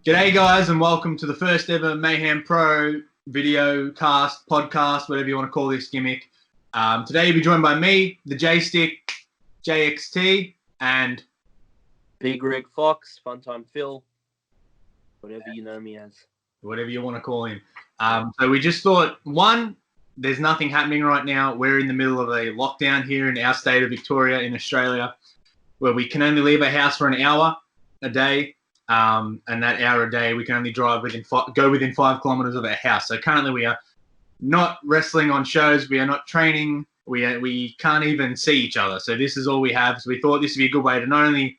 G'day guys and welcome to the first ever Mayhem Pro video cast, podcast, whatever you want to call this gimmick. Today you'll be joined by me, the J-Stick, JXT, and Big Rig Fox, Funtime Phil, whatever you know me as. Whatever you want to call him. So we just thought, one, there's nothing happening right now. We're in the middle of a lockdown here in our state of Victoria in Australia, where we can only leave our house for an hour a day. And that hour a day, we can only drive go within 5 kilometers of our house. So currently we are not wrestling on shows. We are not training. We can't even see each other. So this is all we have. So we thought this would be a good way to not only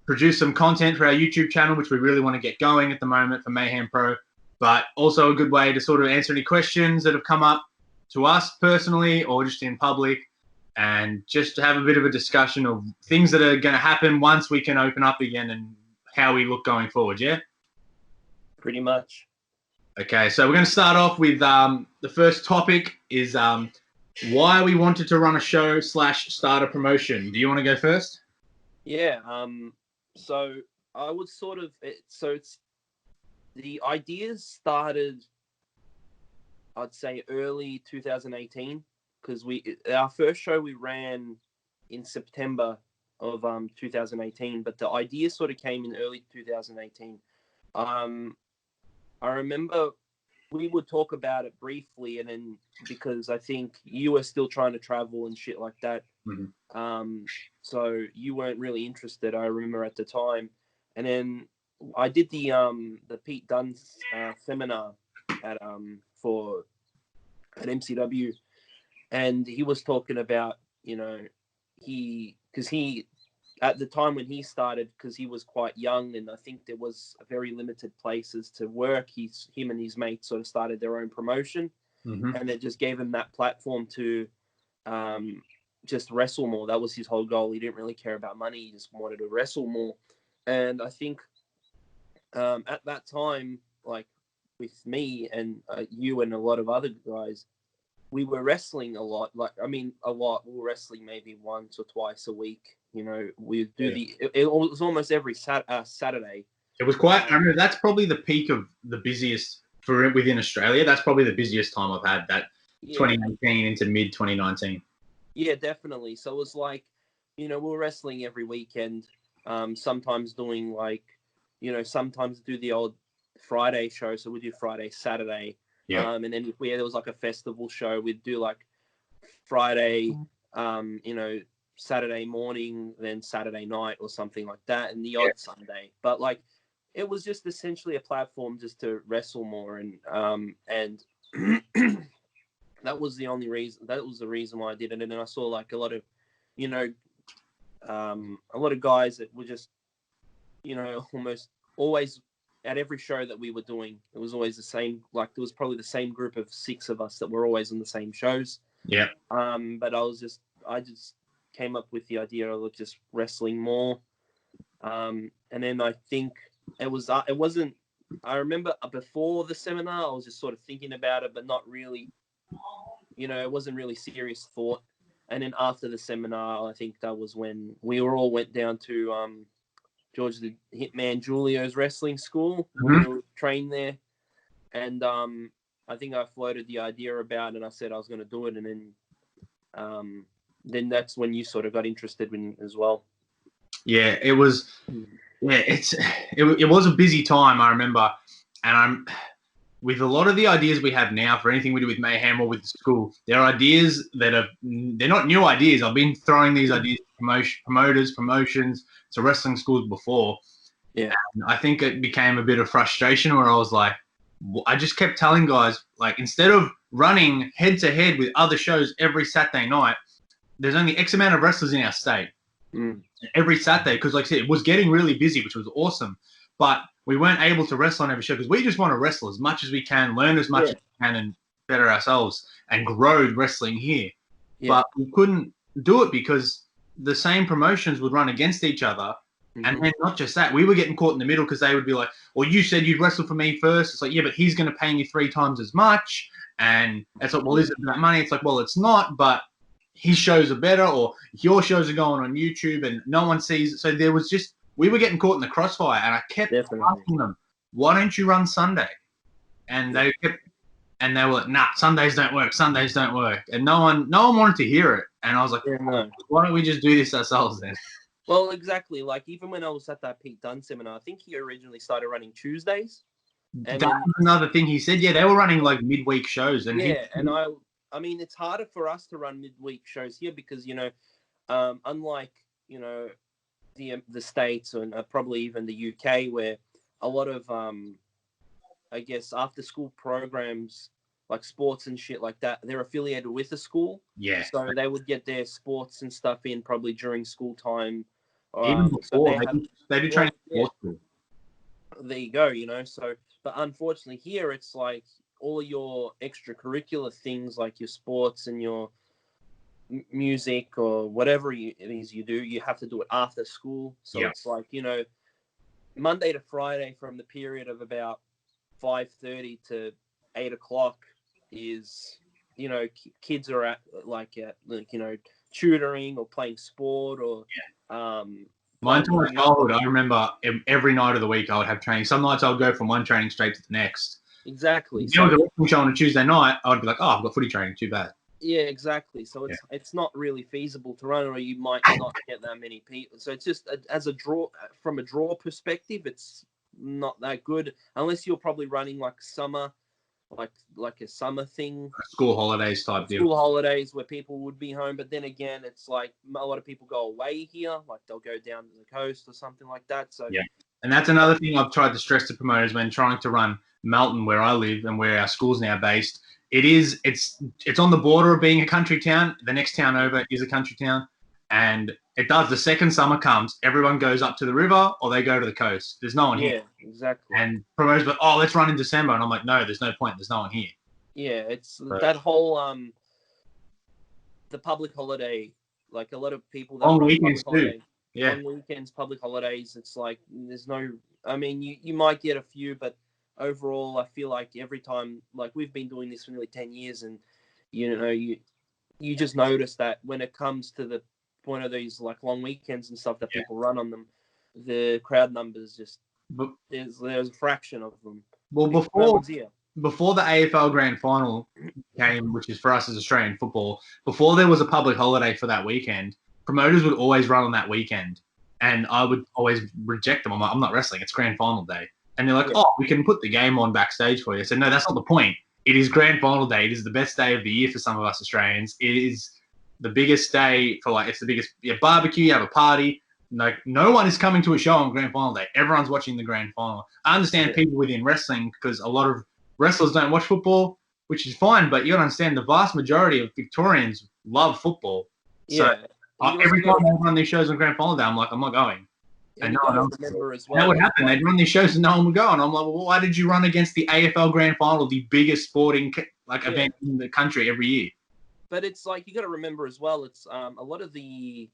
produce some content for our YouTube channel, which we really want to get going at the moment for Mayhem Pro, but also a good way to sort of answer any questions that have come up to us personally or just in public, and just to have a bit of a discussion of things that are going to happen once we can open up again and how we look going forward, yeah? Pretty much. Okay, so we're going to start off with the first topic is why we wanted to run a show / start a promotion. Do you want to go first? Yeah, so I would sort of, it's the ideas started, I'd say early 2018, because our first show we ran in September of 2018, but the idea sort of came in early 2018. I remember we would talk about it briefly, and then because I think you were still trying to travel and shit like that, so you weren't really interested, I remember at the time. And then I did the Pete Dunne seminar at MCW, and he was talking about, you know, because he at the time when he started, because he was quite young and I think there was very limited places to work, him and his mates sort of started their own promotion, and it just gave him that platform to just wrestle more. That was his whole goal. He didn't really care about money. He just wanted to wrestle more. And I think at that time, like with me and you and a lot of other guys, we were wrestling a lot. A lot. We were wrestling maybe once or twice a week. You know, we'd do it was almost every Saturday. It was quite, I remember that's probably the peak of the busiest within Australia. That's probably the busiest time I've had, that 2018 into mid 2019. Yeah, definitely. So it was like, you know, we were wrestling every weekend, sometimes doing sometimes do the old Friday show. So we do Friday, Saturday. Yeah. And then if there was like a festival show, we'd do like Friday, Saturday morning, then Saturday night or something like that, and the odd Sunday. But like, it was just essentially a platform just to wrestle more, and that was the only reason. That was the reason why I did it. And then I saw like a lot of guys that were just, almost always at every show that we were doing, it was always the same. Like, there was probably the same group of 6 of us that were always on the same shows. Yeah. But I just came up with the idea of just wrestling more. And then I think it wasn't, I remember before the seminar, I was just sort of thinking about it, but not really, it wasn't really serious thought. And then after the seminar, I think that was when we all went down to George the Hitman Julio's wrestling school. We were trained there. And I think I floated the idea about it, and I said I was going to do it. And then that's when you sort of got interested in as well. Yeah, it was. Yeah, it was a busy time, I remember, and with a lot of the ideas we have now for anything we do with Mayhem or with the school, they're ideas they're not new ideas. I've been throwing these ideas to promotions to wrestling schools before. Yeah, and I think it became a bit of frustration where I was like, I just kept telling guys, like, instead of running head to head with other shows every Saturday night, there's only X amount of wrestlers in our state every Saturday, because like I said, it was getting really busy, which was awesome, but we weren't able to wrestle on every show because we just want to wrestle as much as we can, learn as much as we can, and better ourselves and grow wrestling here. But we couldn't do it because the same promotions would run against each other. And then not just that, we were getting caught in the middle because they would be like, well, you said you'd wrestle for me first. It's like, yeah, but he's going to pay me 3 times as much. And it's like, well, is it that money? It's like, well, it's not, but his shows are better, or your shows are going on YouTube and no one sees it. So there was just, we were getting caught in the crossfire, and I kept asking them, why don't you run Sunday? And they were like, nah, Sundays don't work. Sundays don't work. And no one wanted to hear it. And I was like, why don't we just do this ourselves then? Well, exactly. Like, even when I was at that Pete Dunne seminar, I think he originally started running Tuesdays. And that was another thing he said. Yeah, they were running like midweek shows. And I mean, it's harder for us to run midweek shows here because, unlike, the States and probably even the UK, where a lot of, I guess, after school programs like sports and shit like that, they're affiliated with the school. Yeah. So they would get their sports and stuff in probably during school time. Even before, they do training sports school. There you go, So, but unfortunately here, it's like all your extracurricular things like your sports and your music or whatever it is you do, you have to do it after school. So it's like, Monday to Friday from the period of about 5:30 to 8 o'clock is, kids are at tutoring or playing sport or my entire childhood, I remember every night of the week I would have training. Some nights I would go from one training straight to the next. Exactly. If there was a wrestling show on a Tuesday night, I would be like, oh, I've got footy training, too bad. Yeah, exactly. So it's not really feasible to run, or you might not get that many people. So it's just from a draw perspective, it's not that good unless you're probably running like summer, like a summer thing, school holidays type deal. School holidays where people would be home, but then again, it's like a lot of people go away here, like they'll go down to the coast or something like that. So yeah, and that's another thing I've tried to stress to promoters when trying to run Melton, where I live and where our school's now based. It's on the border of being a country town. The next town over is a country town, and it does. The second summer comes, everyone goes up to the river or they go to the coast. There's no one here. Yeah, exactly. And promoters, but let's run in December, and I'm like, no, there's no point. There's no one here. Yeah, it's that whole the public holiday. Like a lot of people that on weekends too. Yeah, on weekends, public holidays. It's like there's no. I mean, you might get a few, but overall, I feel like every time, like we've been doing this for nearly 10 years, and you just notice that when it comes to the point of these like long weekends and stuff that people run on them, the crowd numbers just there's a fraction of them. Well, before the AFL Grand Final came, which is for us as Australian football, before there was a public holiday for that weekend, promoters would always run on that weekend, and I would always reject them. I'm like, I'm not wrestling. It's Grand Final day. And they're like, we can put the game on backstage for you. I said, no, that's not the point. It is Grand Final day. It is the best day of the year for some of us Australians. It is the biggest day for it's the biggest barbecue. You have a party. Like, no one is coming to a show on Grand Final day. Everyone's watching the Grand Final. I understand people within wrestling because a lot of wrestlers don't watch football, which is fine. But you got to understand the vast majority of Victorians love football. So every time they run these shows on Grand Final day, I'm like, I'm not going. And no one else remember as well. That would happen. They'd run these shows and no one would go. And I'm like, well, why did you run against the AFL Grand Final, the biggest sporting event in the country every year? But it's like you got to remember as well. It's a lot of the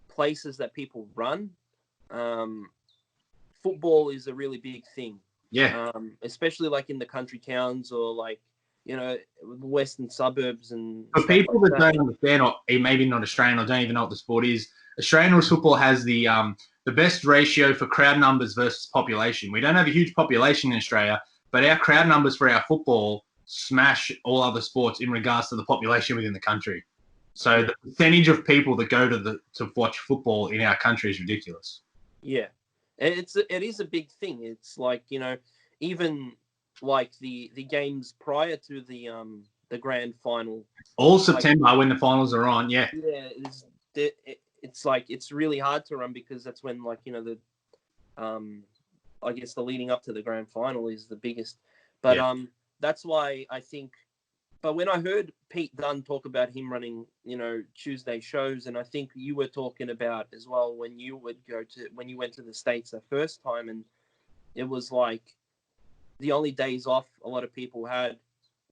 places that people run. Football is a really big thing. Yeah. Especially like in the country towns or like western suburbs and. For people that don't understand, or maybe not Australian, or don't even know what the sport is, Australian rules football has the best ratio for crowd numbers versus population. We don't have a huge population in Australia, but our crowd numbers for our football smash all other sports in regards to the population within the country. So the percentage of people that go to watch football in our country is ridiculous. Yeah, it is a big thing. It's like even like the games prior to the grand final. All September when the finals are on. Yeah. Yeah, it's like it's really hard to run because that's when the I guess the leading up to the grand final is the biggest. But that's why I think. But when I heard Pete Dunne talk about him running, Tuesday shows, and I think you were talking about as well when you went to the States the first time, and it was like the only days off a lot of people had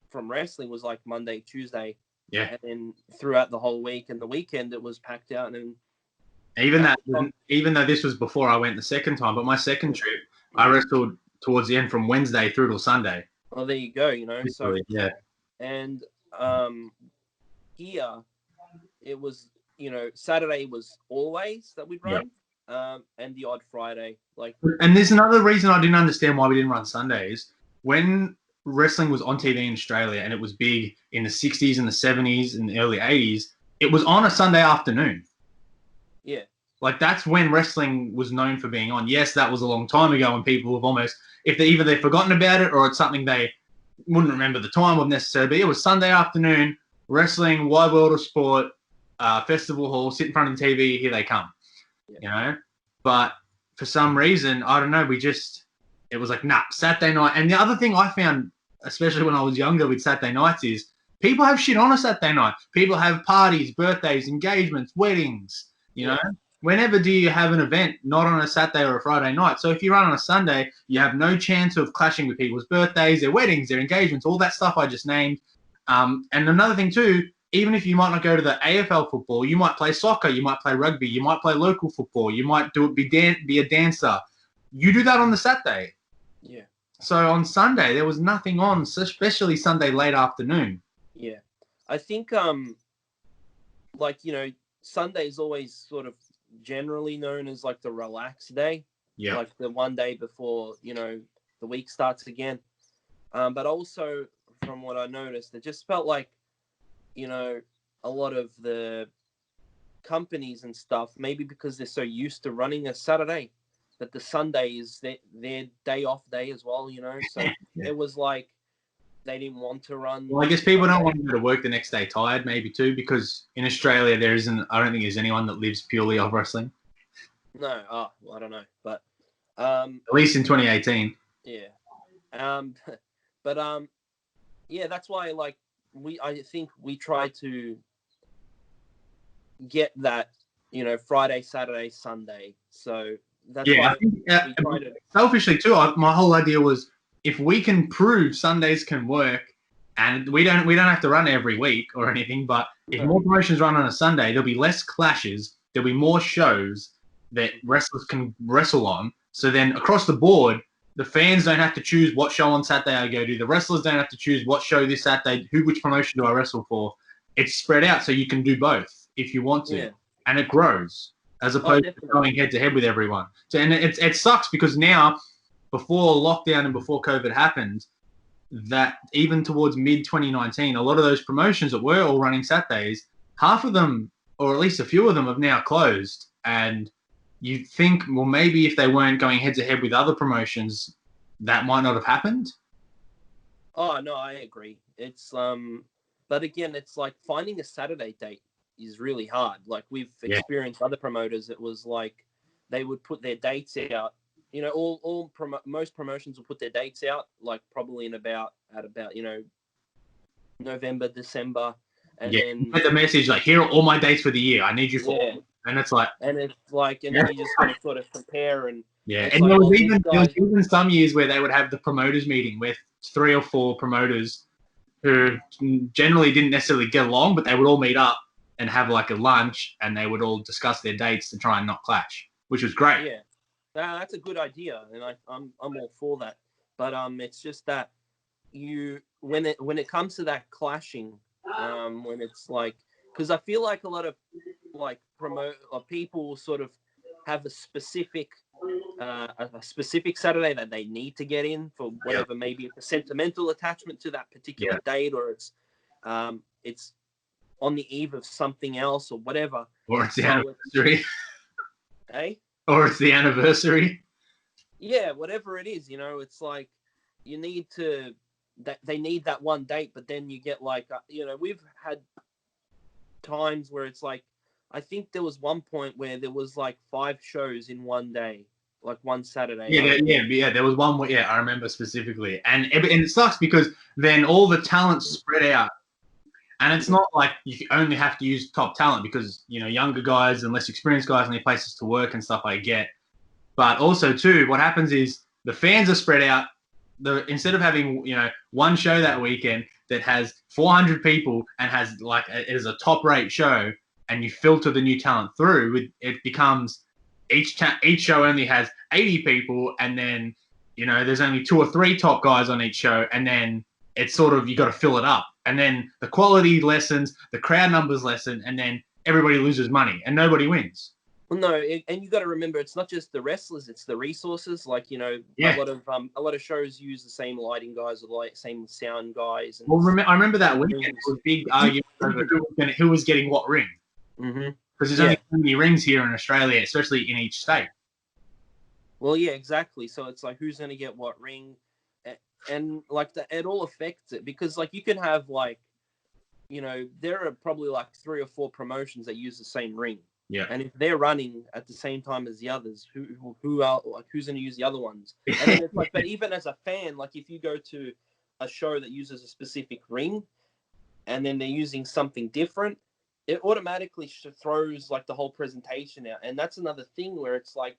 from wrestling was like Monday, Tuesday. Yeah. And then throughout the whole week and the weekend, it was packed out. And even though this was before I went the second time, but my second trip, I wrestled towards the end from Wednesday through till Sunday. Well, there you go. So yeah. And here it was, Saturday was always that we'd run. and the odd Friday. Like, and there's another reason I didn't understand why we didn't run Sundays. When wrestling was on TV in Australia and it was big in the 60s and the 70s and the early 80s, it was on a Sunday afternoon. Yeah. Like, that's when wrestling was known for being on. Yes, that was a long time ago, and people have almost, if they either they've forgotten about it or it's something they wouldn't remember the time of necessarily, but it was Sunday afternoon, wrestling, Wide World of Sport, Festival Hall, sit in front of the TV, here they come. Yeah. You know? But for some reason, I don't know, it was like, nah, Saturday night. And the other thing I found, especially when I was younger with Saturday nights, is people have shit on a Saturday night. People have parties, birthdays, engagements, weddings, you know? Whenever do you have an event not on a Saturday or a Friday night? So if you run on a Sunday, you have no chance of clashing with people's birthdays, their weddings, their engagements, all that stuff I just named. And another thing too, even if you might not go to the AFL football, you might play soccer, you might play rugby, you might play local football, you might be a dancer. You do that on the Saturday. Yeah. So on Sunday, there was nothing on, especially Sunday late afternoon. Yeah. I think, like, you know, Sunday is always sort of generally known as like the relax day. Yeah. Like the one day before, you know, the week starts again. But also, from what I noticed, it just felt like, you know, a lot of the companies and stuff, maybe because they're so used to running a Saturday, that the Sunday is their day off day as well, you know. So it was like they didn't want to run. Well, I guess people don't want to go to work the next day tired, maybe too, because in Australia I don't think there's anyone that lives purely off wrestling. No, well, I don't know, but at least in 2018. Yeah, but yeah, that's why like I think we try to get that, you know, Friday, Saturday, Sunday. So that's why I think, we try to. Selfishly too, my whole idea was if we can prove Sundays can work, and we don't have to run every week or anything, but if more promotions run on a Sunday, there'll be less clashes, there'll be more shows that wrestlers can wrestle on. So then across the board, the fans don't have to choose what show on Saturday I go to. The wrestlers don't have to choose what show this Saturday, which promotion do I wrestle for. It's spread out so you can do both if you want to. Yeah. And it grows as opposed to going head to head with everyone. So, and it sucks because now, before lockdown and before COVID happened, that even towards mid-2019, a lot of those promotions that were all running Saturdays, half of them, or at least a few of them, have now closed. And you think, well, maybe if they weren't going head-to-head with other promotions, that might not have happened? Oh, no, I agree. It's, but again, it's like finding a Saturday date is really hard. Like, we've experienced other promoters, it was like they would put their dates out. You know, most promotions will put their dates out, like probably at about, you know, November, December. And then you get the message like, here are all my dates for the year. I need you for and it's like, and then you just got to sort of compare and and like, there was even some years where they would have the promoters meeting with 3 or 4 promoters who generally didn't necessarily get along, but they would all meet up and have like a lunch, and they would all discuss their dates to try and not clash, which was great. Yeah, that's a good idea, and I'm all for that. But it's just that when it comes to that clashing, when it's like, because I feel like a lot of like people sort of have a specific Saturday that they need to get in for whatever, maybe a sentimental attachment to that particular date, or it's on the eve of something else or whatever. Or it's the anniversary. Hey? Or it's the anniversary. Yeah, whatever it is, you know, it's like you need to they need that one date, but then you get like, you know, we've had times where it's like, I think there was one point where there was like 5 shows in one day, like one Saturday. Yeah. There was one where, I remember specifically, and it sucks because then all the talent's spread out, and it's not like you only have to use top talent because, you know, younger guys and less experienced guys need places to work and stuff. I get, but also too, what happens is the fans are spread out. Instead of having, you know, one show that weekend that has 400 people and has like is a top rate show, and you filter the new talent through, it becomes each show only has 80 people, and then, you know, there's only 2 or 3 top guys on each show, and then it's sort of, you got to fill it up, and then the quality lessens, the crowd numbers lessen, and then everybody loses money and nobody wins. Well, no, and you got to remember, it's not just the wrestlers; it's the resources. Like, you know, a lot of shows use the same lighting guys or same sound guys. And well, I remember that weekend it was big argument over who was getting what ring. Because there's only so many rings here in Australia, especially in each state. Well, yeah, exactly. So it's like, who's going to get what ring, and like it all affects it, because like you can have like, you know, there are probably like 3 or 4 promotions that use the same ring. Yeah. And if they're running at the same time as the others, who are like, who's going to use the other ones? And then it's like, but even as a fan, like if you go to a show that uses a specific ring, and then they're using something different, it automatically throws like the whole presentation out. And that's another thing where it's like,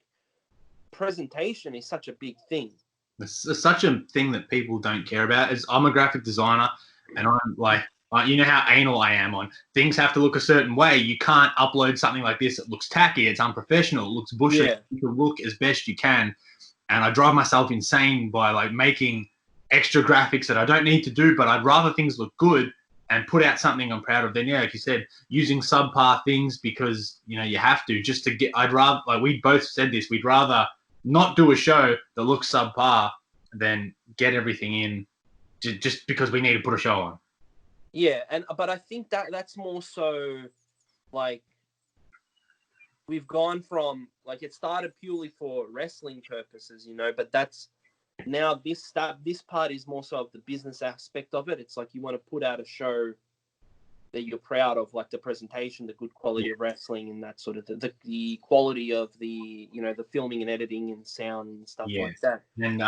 presentation is such a big thing. It's such a thing that people don't care about. I'm a graphic designer, and I'm like, you know how anal I am on things have to look a certain way. You can't upload something like this. It looks tacky. It's unprofessional. It looks bushy. Yeah. You can look as best you can. And I drive myself insane by like making extra graphics that I don't need to do, but I'd rather things look good and put out something I'm proud of than, yeah, like you said, using subpar things because, you know, you have to just to get, I'd rather, like we both said this, we'd rather not do a show that looks subpar than get everything in just because we need to put a show on. Yeah, but I think that's more so like we've gone from like it started purely for wrestling purposes, you know, but that's now this part is more so of the business aspect of it. It's like you want to put out a show that you're proud of, like the presentation, the good quality of wrestling, and that sort of the quality of the, you know, the filming and editing and sound and stuff like that. And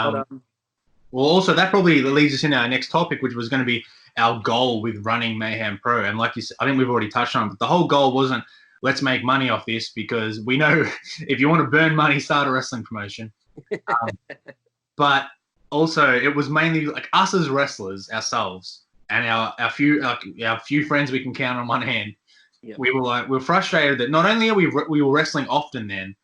well, also that probably leads us into our next topic, which was going to be our goal with running Mayhem Pro. And like you said, I think we've already touched on it, but the whole goal wasn't let's make money off this, because we know if you want to burn money, start a wrestling promotion. But also it was mainly like us as wrestlers ourselves and our few friends we can count on one hand. Yep. We were frustrated that not only are we were wrestling often then,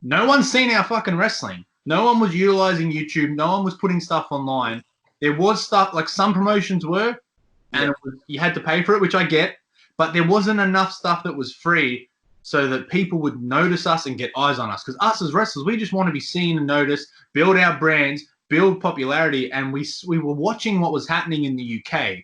no one's seen our fucking wrestling. No one was utilizing YouTube. No one was putting stuff online. There was stuff, like some promotions were, and you had to pay for it, which I get, but there wasn't enough stuff that was free so that people would notice us and get eyes on us. Because us as wrestlers, we just want to be seen and noticed, build our brands, build popularity, and we were watching what was happening in the UK,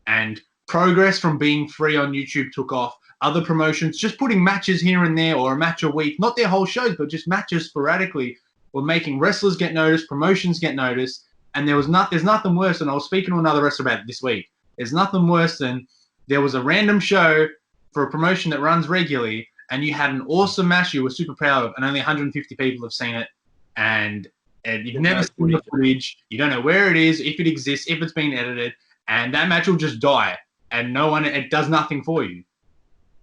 and Progress from being free on YouTube took off. Other promotions just putting matches here and there, or a match a week, not their whole shows, but just matches sporadically, were making wrestlers get noticed, promotions get noticed. And there's nothing worse, and I was speaking to another wrestler about it this week, there's nothing worse than there was a random show for a promotion that runs regularly, and you had an awesome match you were super proud of, and only 150 people have seen it, and you've never seen the footage, you don't know where it is, if it exists, if it's been edited, and that match will just die, and it does nothing for you.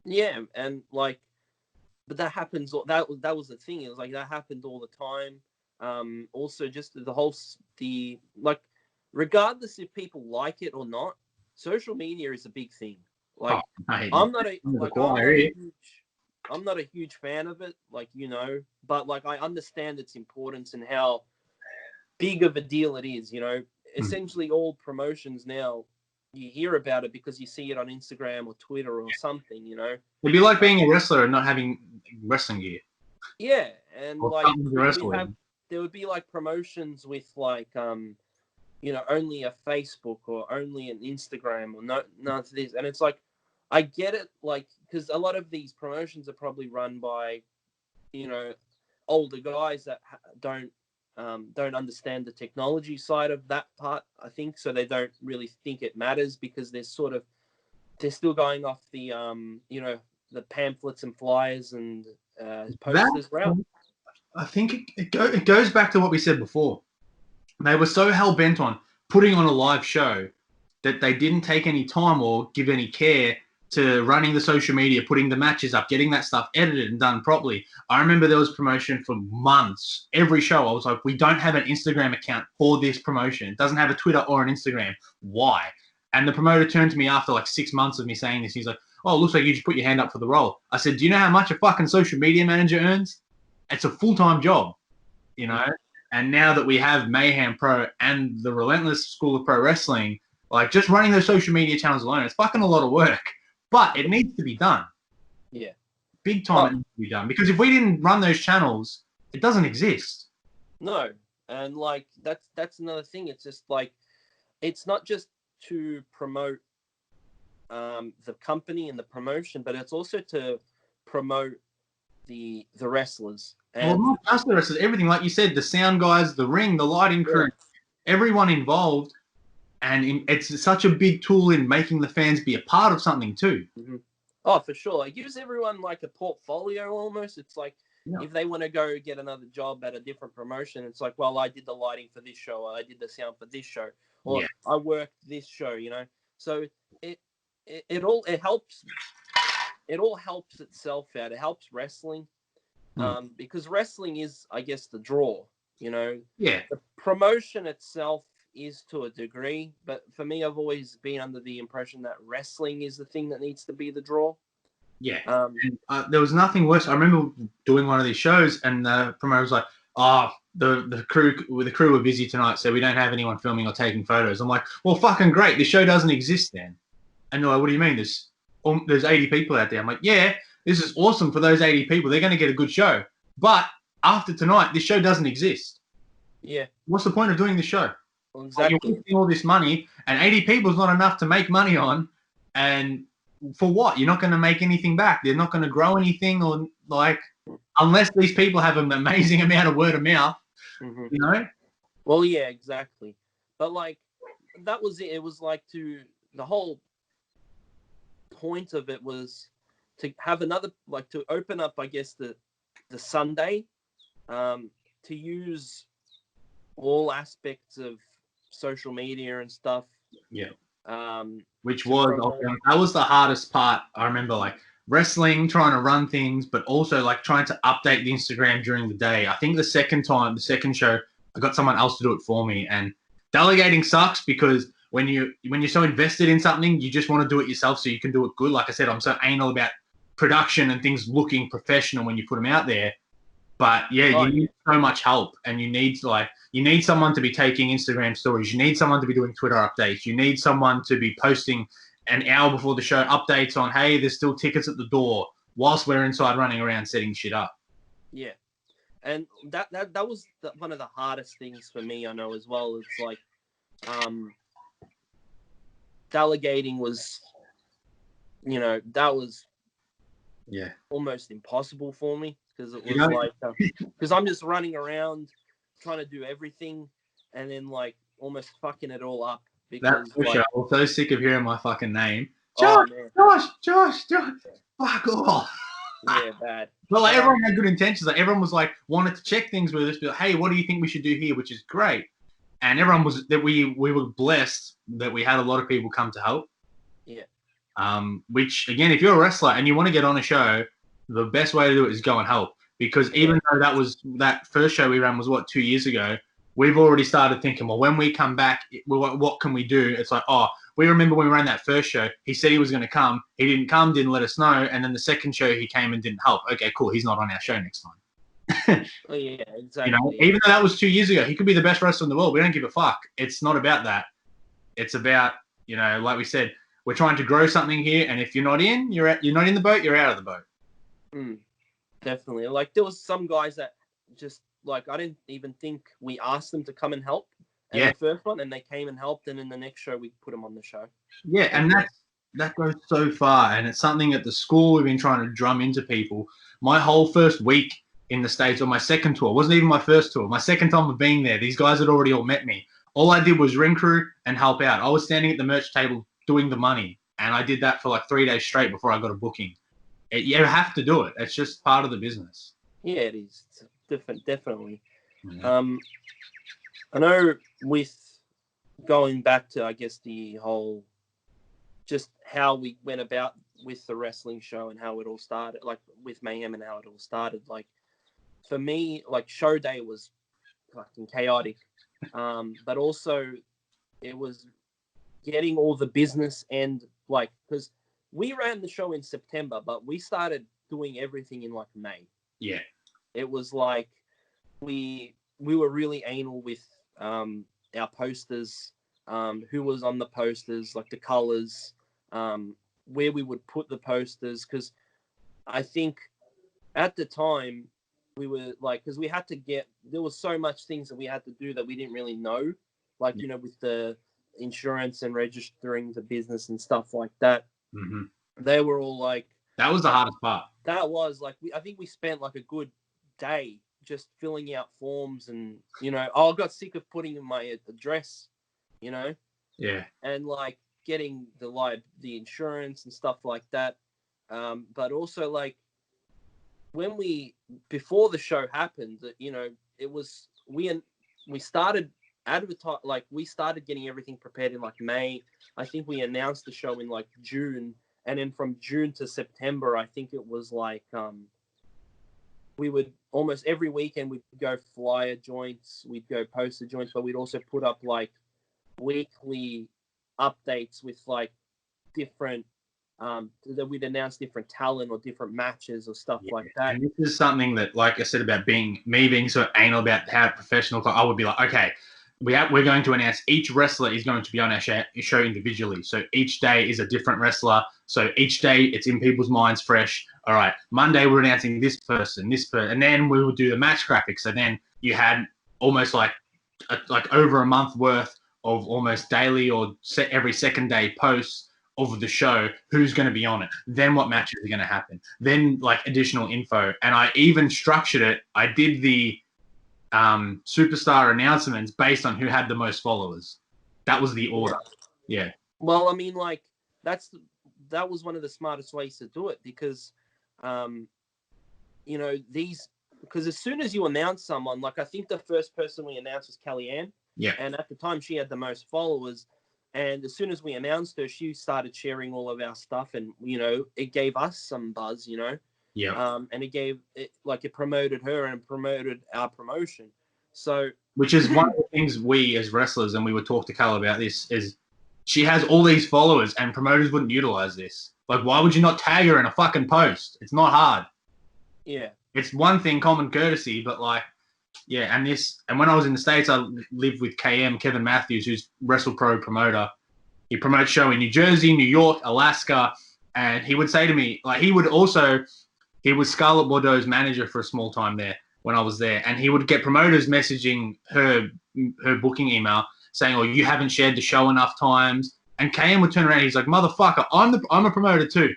Yeah, and like, but that happens. That was the thing. It was like that happened all the time. Also, just like, regardless if people like it or not, social media is a big thing. Like, I'm not a huge fan of it, like, you know, but like I understand its importance and how big of a deal it is. You know, essentially all promotions now, you hear about it because you see it on Instagram or Twitter or something, you know. It'd be like being a wrestler and not having wrestling gear. Yeah, and like there would be like promotions with like you know, only a Facebook or only an Instagram or none of this, and it's like I get it, like, because a lot of these promotions are probably run by, you know, older guys that don't understand the technology side of that part, I think, so they don't really think it matters because they're still going off the you know, the pamphlets and flyers and posters route. I think it goes back to what we said before. They were so hell-bent on putting on a live show that they didn't take any time or give any care to running the social media, putting the matches up, getting that stuff edited and done properly. I remember there was promotion for months. Every show, I was like, we don't have an Instagram account for this promotion. It doesn't have a Twitter or an Instagram. Why? And the promoter turned to me after like 6 months of me saying this. He's like, oh, it looks like you just put your hand up for the role. I said, do you know how much a fucking social media manager earns? It's a full-time job, you know? And now that we have Mayhem Pro and the Relentless School of Pro Wrestling, like just running those social media channels alone, it's fucking a lot of work. But it needs to be done. Yeah. big time it needs to be done. Because if we didn't run those channels, it doesn't exist. No, and like that's another thing. It's just like it's not just to promote the company and the promotion, but it's also to promote the wrestlers. And Well, not just the wrestlers, everything like you said, the sound guys, the ring, the lighting crew, everyone involved. And it's such a big tool in making the fans be a part of something too. Mm-hmm. Oh, for sure. It gives everyone like a portfolio almost. It's like if they want to go get another job at a different promotion, it's like, well, I did the lighting for this show, or I did the sound for this show, or I worked this show, you know. So it all helps. It all helps itself out. It helps wrestling, because wrestling is, I guess, the draw. You know. Yeah. The promotion itself is to a degree, but for me, I've always been under the impression that wrestling is the thing that needs to be the draw. Yeah. There was nothing worse. I remember doing one of these shows, and the promoter was like, "Oh, the crew were busy tonight, so we don't have anyone filming or taking photos." I'm like, "Well, fucking great. The show doesn't exist then." And they're like, "What do you mean? There's 80 people out there." I'm like, "Yeah, this is awesome for those 80 people. They're going to get a good show. But after tonight, this show doesn't exist. Yeah. What's the point of doing the show? Well, exactly. You're wasting all this money, and 80 people is not enough to make money on. And for what? You're not going to make anything back. They're not going to grow anything, or like, unless these people have an amazing amount of word of mouth, you know?" Well, yeah, exactly. But like, that was it. It was like the whole point of it was to have another, like, to open up, I guess, the Sunday, to use all aspects of social media and stuff. Yeah. Which that was the hardest part. I remember, like, wrestling, trying to run things, but also like trying to update the Instagram during the day. I think the second show, I got someone else to do it for me, and delegating sucks because when you're so invested in something, you just want to do it yourself so you can do it good. Like I said, I'm so anal about production and things looking professional when you put them out there. But yeah, you need so much help, and you need someone to be taking Instagram stories. You need someone to be doing Twitter updates. You need someone to be posting an hour before the show updates on, hey, there's still tickets at the door, whilst we're inside running around setting shit up. Yeah, and that was one of the hardest things for me, I know, as well. It's like delegating was, you know, that was almost impossible for me, because it was like, because I'm just running around trying to do everything and then like almost fucking it all up. Because that's for sure. I'm so sick of hearing my fucking name. Josh. Fuck off. Yeah, bad. But like, everyone had good intentions. Like, everyone was like, wanted to check things with us, be like, hey, what do you think we should do here? Which is great. And everyone was, that we were blessed that we had a lot of people come to help. Yeah. Which, again, if you're a wrestler and you want to get on a show, the best way to do it is go and help. Because even though that first show we ran was, 2 years ago, we've already started thinking, well, when we come back, what can we do? It's like, oh, we remember when we ran that first show, he said he was going to come. He didn't come, didn't let us know. And then the second show, he came and didn't help. Okay, cool. He's not on our show next time. Oh, yeah, exactly. You know, even though that was 2 years ago, he could be the best wrestler in the world. We don't give a fuck. It's not about that. It's about, you know, like we said, we're trying to grow something here. And if you're not in, you're not in the boat, you're out of the boat. Definitely. Like, there was some guys that just, like, I didn't even think we asked them to come and help. And the first one, and they came and helped, and in the next show we put them on the show. Yeah, and that goes so far, and it's something at the school we've been trying to drum into people. My whole first week in the States, or my second tour, wasn't even my first tour. My second time of being there, these guys had already all met me. All I did was ring crew and help out. I was standing at the merch table doing the money, and I did that for like 3 days straight before I got a booking. You have to do it. It's just part of the business. Yeah, it is. It's definitely. Yeah. I know with going back to, I guess, the whole, just how we went about with the wrestling show and how it all started, like with Mayhem and how it all started. Like, for me, like, show day was fucking chaotic. But also it was getting all the business and, like, because we ran the show in September, but we started doing everything in like May. Yeah. It was like we were really anal with our posters, who was on the posters, like the colors, where we would put the posters, because I think at the time, we were like, because we had to there was so much things that we had to do that we didn't really know, like, you know, with the insurance and registering the business and stuff like that. Mm-hmm. They were all like, that was the hardest part. That was like, I think we spent like a good day just filling out forms, and, you know, I got sick of putting in my address, you know, and like getting the insurance and stuff like that. But also, like, before the show happened, you know, it was, we started we started getting everything prepared in like May. I think we announced the show in like June, and then from June to September, I think it was like, we would almost every weekend we'd go flyer joints, we'd go poster joints, but we'd also put up like weekly updates with like different, that we'd announce different talent or different matches or stuff like that. And this is something that, like I said, about being so anal about how professional, I would be like, okay, we're going to announce each wrestler is going to be on our show individually. So each day is a different wrestler. So each day it's in people's minds fresh. All right, Monday we're announcing this person, and then we would do the match graphics. So then you had almost like over a month worth of almost daily or every second day posts of the show, who's going to be on it, then what matches are going to happen, then like additional info. And I even structured it. I did the superstar announcements based on who had the most followers. That was the order. Yeah. Well, I mean, like, that was one of the smartest ways to do it, because, you know, because as soon as you announce someone, like, I think the first person we announced was Kellyanne. Yeah. And at the time, she had the most followers. And as soon as we announced her, she started sharing all of our stuff, and, you know, it gave us some buzz, you know. Yeah. And it promoted her and promoted our promotion. So, which is one of the things we as wrestlers, and we would talk to Cal about this, is she has all these followers and promoters wouldn't utilize this. Like, why would you not tag her in a fucking post? It's not hard. Yeah. It's one thing, common courtesy, but like, yeah. And when I was in the States, I lived with Kevin Matthews, who's WrestlePro promoter. He promotes show in New Jersey, New York, Alaska, and he would say to me, like, he was Scarlett Bordeaux's manager for a small time there when I was there, and he would get promoters messaging her booking email saying, "Oh, you haven't shared the show enough times." And KM would turn around, he's like, "Motherfucker, I'm a promoter too.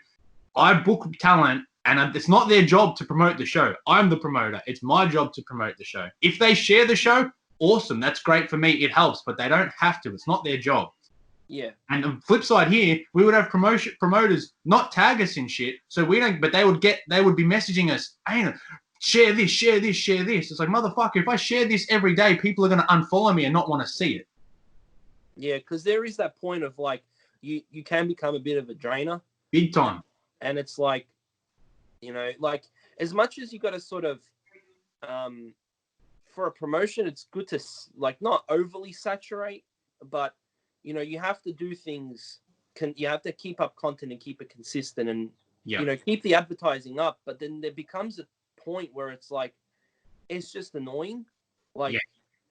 I book talent, and it's not their job to promote the show. I'm the promoter. It's my job to promote the show. If they share the show, awesome. That's great for me. It helps, but they don't have to. It's not their job." Yeah. And the flip side here, we would have promoters not tag us in shit, so we don't. But they would be messaging us, "Hey, share this, share this, share this." It's like, motherfucker, if I share this every day, people are going to unfollow me and not want to see it. Yeah, because there is that point of like, you can become a bit of a drainer. Big time. And it's like, you know, like, as much as you got to sort of, for a promotion, it's good to like not overly saturate, but, you know, you have to do things. You have to keep up content and keep it consistent, and you know, keep the advertising up. But then there becomes a point where it's like, it's just annoying. Like,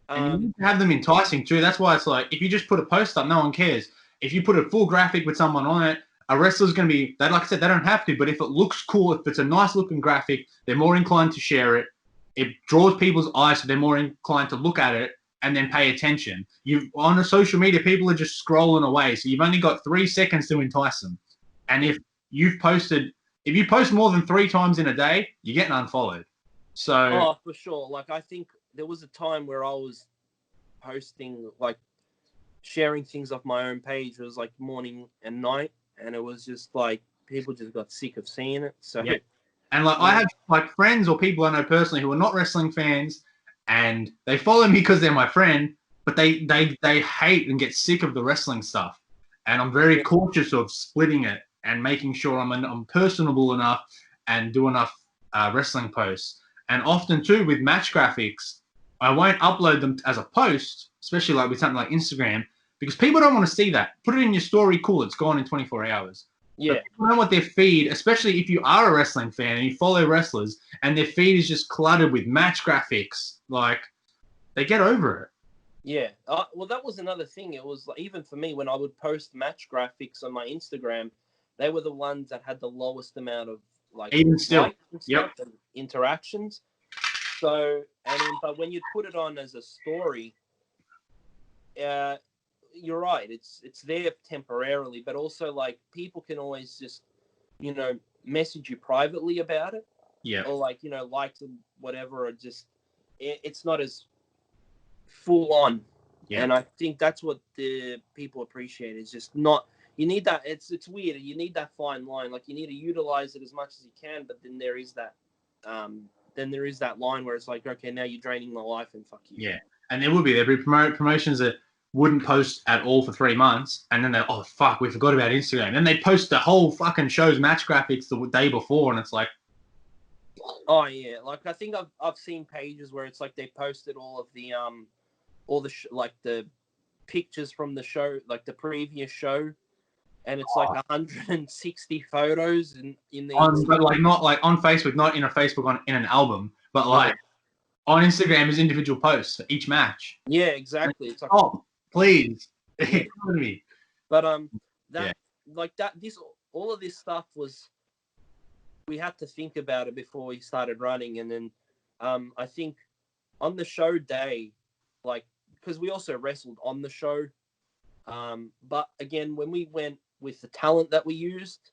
and you need to have them enticing too. That's why it's like, if you just put a post up, no one cares. If you put a full graphic with someone on it, a wrestler's going to be, like I said, they don't have to, but if it looks cool, if it's a nice looking graphic, they're more inclined to share it. It draws people's eyes, so they're more inclined to look at it and then pay attention. On a social media, people are just scrolling away, so you've only got 3 seconds to entice them. And if you post more than 3 times in a day, you're getting unfollowed. So, for sure. Like, I think there was a time where I was posting, like, sharing things off my own page. It was like morning and night, and it was just like, people just got sick of seeing it. So, yeah. And like, I have like friends or people I know personally who are not wrestling fans, and they follow me because they're my friend, but they hate and get sick of the wrestling stuff. And I'm very cautious of splitting it and making sure I'm personable enough and do enough wrestling posts. And often too, with match graphics, I won't upload them as a post, especially like with something like Instagram, because people don't want to see that. Put it in your story, cool, it's gone in 24 hours. Yeah. But people don't want their feed, especially if you are a wrestling fan and you follow wrestlers, and their feed is just cluttered with match graphics, like, they get over it. Yeah. Well, that was another thing. It was like, even for me, when I would post match graphics on my Instagram, they were the ones that had the lowest amount of like even still, likes and stuff and interactions. So, but when you put it on as a story, you're right. It's there temporarily, but also like people can always just, message you privately about it. Yeah. Or like, like them, whatever, or just it's not as full on. Yeah. And I think that's what the people appreciate is just not. You need that. It's weird. You need that fine line. Like you need to utilize it as much as you can, but then there is that. Then there is that line where it's like, okay, now you're draining my life and fuck you. Yeah, and there'd be promotions that wouldn't post at all for 3 months, and then they, oh fuck, we forgot about Instagram. Then they post the whole fucking show's match graphics the day before, and it's like, oh yeah, like I think I've seen pages where it's like they posted all of the like the pictures from the show, like the previous show, and it's like 160 photos in the but like not like on Facebook, not in a Facebook in an album, but like on Instagram as individual posts for each match. Yeah, exactly. It's like, oh, please, yeah. me. But all of this stuff was, we had to think about it before we started running, and then I think on the show day, like because we also wrestled on the show, but again when we went with the talent that we used,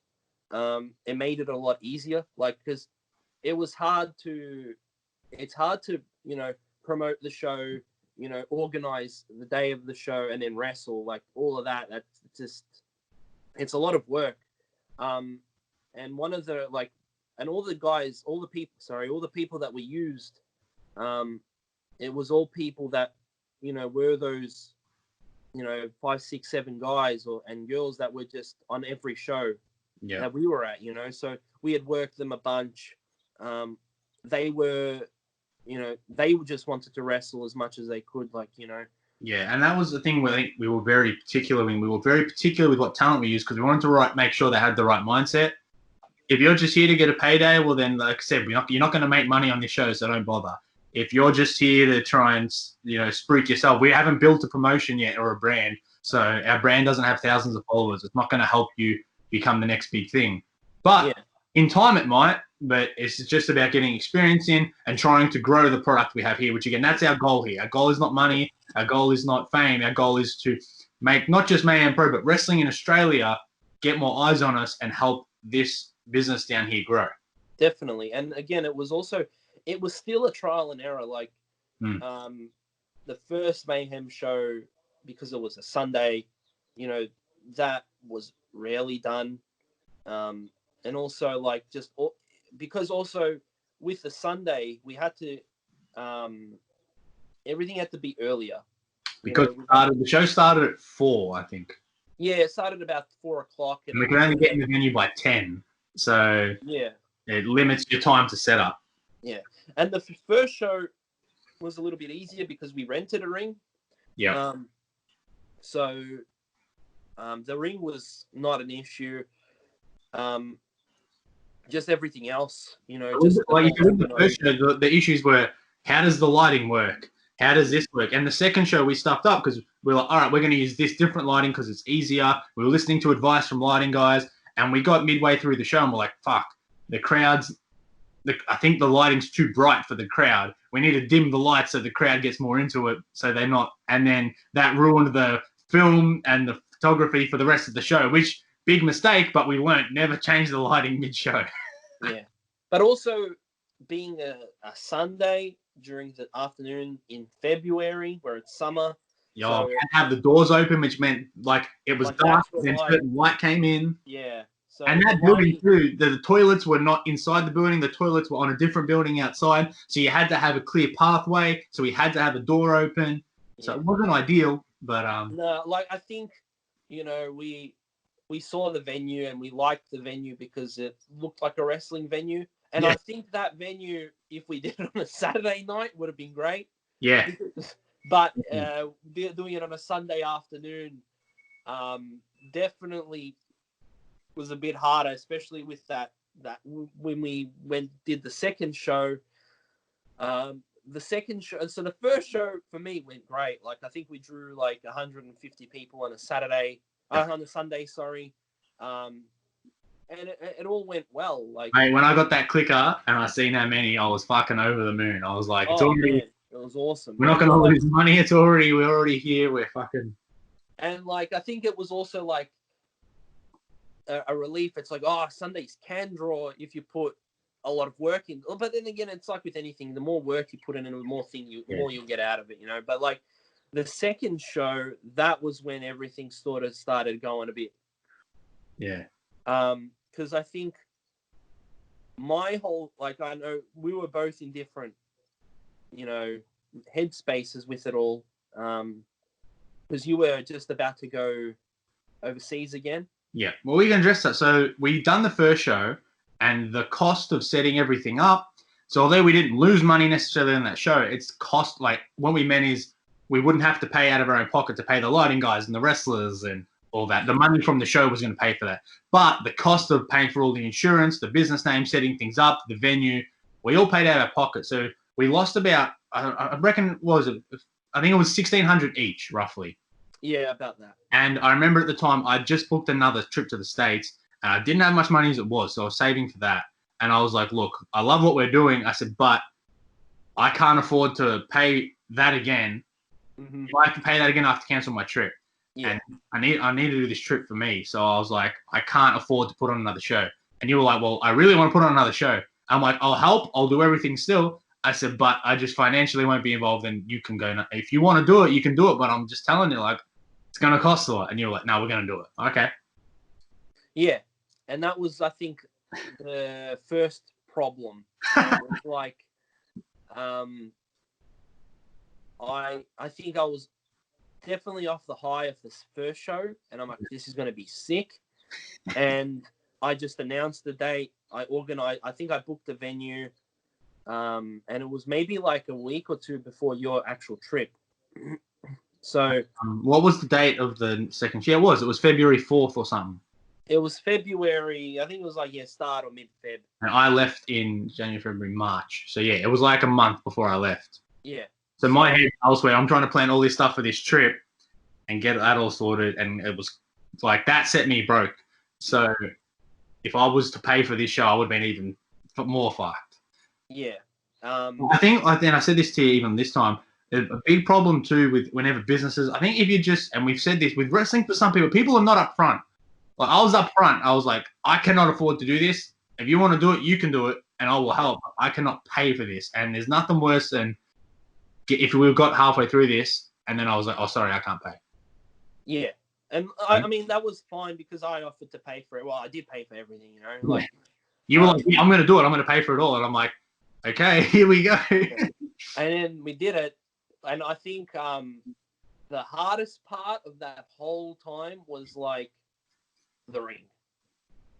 it made it a lot easier. Like because it's hard to promote the show, organize the day of the show and then wrestle, like all of that. That's just, it's a lot of work. And one of the and all the people that we used, it was all people that, were those, 5, 6, 7 guys and girls that were just on every show that we were at, so we had worked them a bunch. They were, they just wanted to wrestle as much as they could, Yeah, and that was the thing where we were very particular. We were very particular with what talent we used because we wanted to make sure they had the right mindset. If you're just here to get a payday, well then, like I said, you're not going to make money on this show, so don't bother. If you're just here to try and, spruik yourself, we haven't built a promotion yet or a brand, so our brand doesn't have thousands of followers. It's not going to help you become the next big thing. But in time it might, but it's just about getting experience in and trying to grow the product we have here, which again, that's our goal here. Our goal is not money. Our goal is not fame. Our goal is to make not just Mayhem Pro, but wrestling in Australia get more eyes on us and help this business down here grow. Definitely. And again, it was still a trial and error. Like the first Mayhem show, because it was a Sunday, that was rarely done. And also because also with the Sunday, we had to, everything had to be earlier. Because the show started at 4, I think. Yeah, it started about 4 o'clock. And we could only get in the venue by 10. So it limits your time to set up. Yeah. And the first show was a little bit easier because we rented a ring. Yeah. So the ring was not an issue. Just everything else, the first show, the issues were, how does the lighting work? How does this work? And the second show we stuffed up because we were like, all right, we're going to use this different lighting because it's easier. We were listening to advice from lighting guys, and we got midway through the show and we're like, fuck, the crowd's, I think the lighting's too bright for the crowd. We need to dim the lights so the crowd gets more into it, so they're not. And then that ruined the film and the photography for the rest of the show, which, big mistake, but we learned never change the lighting mid-show. Yeah. But also being a Sunday during the afternoon in February where it's summer. Yeah, so, and have the doors open, which meant it was dark, then certain light came in. Yeah. So and that building too, the toilets were not inside the building, the toilets were on a different building outside. So you had to have a clear pathway. So we had to have a door open. Yeah. So it wasn't ideal, but no, I think, we saw the venue and we liked the venue because it looked like a wrestling venue. And I think that venue, if we did it on a Saturday night, would have been great. Yeah. But doing it on a Sunday afternoon definitely was a bit harder, especially with that when we did the second show. The second show, so the first show for me went great. I think we drew 150 people on a Sunday, sorry. and it all went well. Like, Mate, when I got that clicker and I seen how many, I was fucking over the moon. I was like, it's oh already, man, it was awesome. we're not going to lose money. We're already here. We're fucking. And like, I think it was also like a relief. It's like, oh, Sundays can draw if you put a lot of work in. But then again, it's like with anything, the more work you put in, and the more more you'll get out of it, you know. But like the second show, that was when everything sort of started going a bit. Yeah. Because I think my whole, like, I know we were both in different, you know, headspaces with it all. Because you were just about to go overseas again. Yeah. Well, we can address that. So we done the first show, and the cost of setting everything up. So although we didn't lose money necessarily in that show, it's cost, like what we meant is we wouldn't have to pay out of our own pocket to pay the lighting guys and the wrestlers and all that. The money from the show was going to pay for that. But the cost of paying for all the insurance, the business name, setting things up, the venue, we all paid out of our pocket. So we lost about, I reckon, what was it? I think it was $1,600 each, roughly. Yeah, about that. And I remember at the time I just booked another trip to the States, and I didn't have much money as it was, so I was saving for that. And I was like, look, I love what we're doing. I said, but I can't afford to pay that again. Mm-hmm. If I have to pay that again, I have to cancel my trip. Yeah. And I need to do this trip for me. So I was like, I can't afford to put on another show. And you were like, well, I really want to put on another show. I'm like, I'll help. I'll do everything still. I said, but I just financially won't be involved, and you can go. If you want to do it, you can do it. But I'm just telling you, like, it's going to cost a lot. And you were like, no, we're going to do it. Okay. Yeah. And that was, I think, the first problem. It was like, I think I was definitely off the high of this first show, and I'm like, this is going to be sick. And I just announced the date. I think I booked the venue, and it was maybe like a week or two before your actual trip. So what was the date of the second show? It was February 4th or something. It was February. I think it was like, start or mid-Feb. And I left in January, February, March. So yeah, it was like a month before I left. Yeah. So my head elsewhere, I'm trying to plan all this stuff for this trip and get that all sorted. And it was like, that set me broke. So if I was to pay for this show, I would have been even more fucked. Yeah. I think, and I said this to you even this time, a big problem too with whenever businesses, I think if you just, and we've said this with wrestling for some people are not upfront. Like I was upfront. I was like, I cannot afford to do this. If you want to do it, you can do it, and I will help. I cannot pay for this. And there's nothing worse than if we got halfway through this, and then I was like, oh, sorry, I can't pay. Yeah. And I mean, that was fine because I offered to pay for it. Well, I did pay for everything, you know. Like, you were like, I'm going to do it. I'm going to pay for it all. And I'm like, okay, here we go. And then we did it. And I think the hardest part of that whole time was like the ring.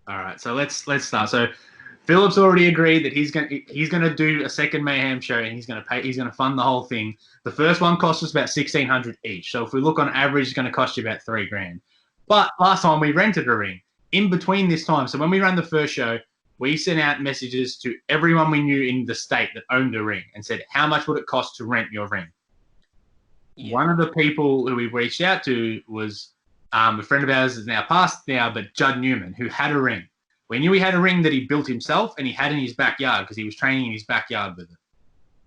All right, so let's start. So Philip's already agreed that he's gonna do a second Mayhem show, and he's gonna fund the whole thing. The first one cost us about $1,600 each. So if we look on average, it's gonna cost you about $3,000. But last time we rented a ring. In between this time, so when we ran the first show, we sent out messages to everyone we knew in the state that owned a ring and said, how much would it cost to rent your ring? Yeah. One of the people who we reached out to was a friend of ours is now passed now, but Judd Newman, who had a ring. We knew he had a ring that he built himself and he had in his backyard because he was training in his backyard with it.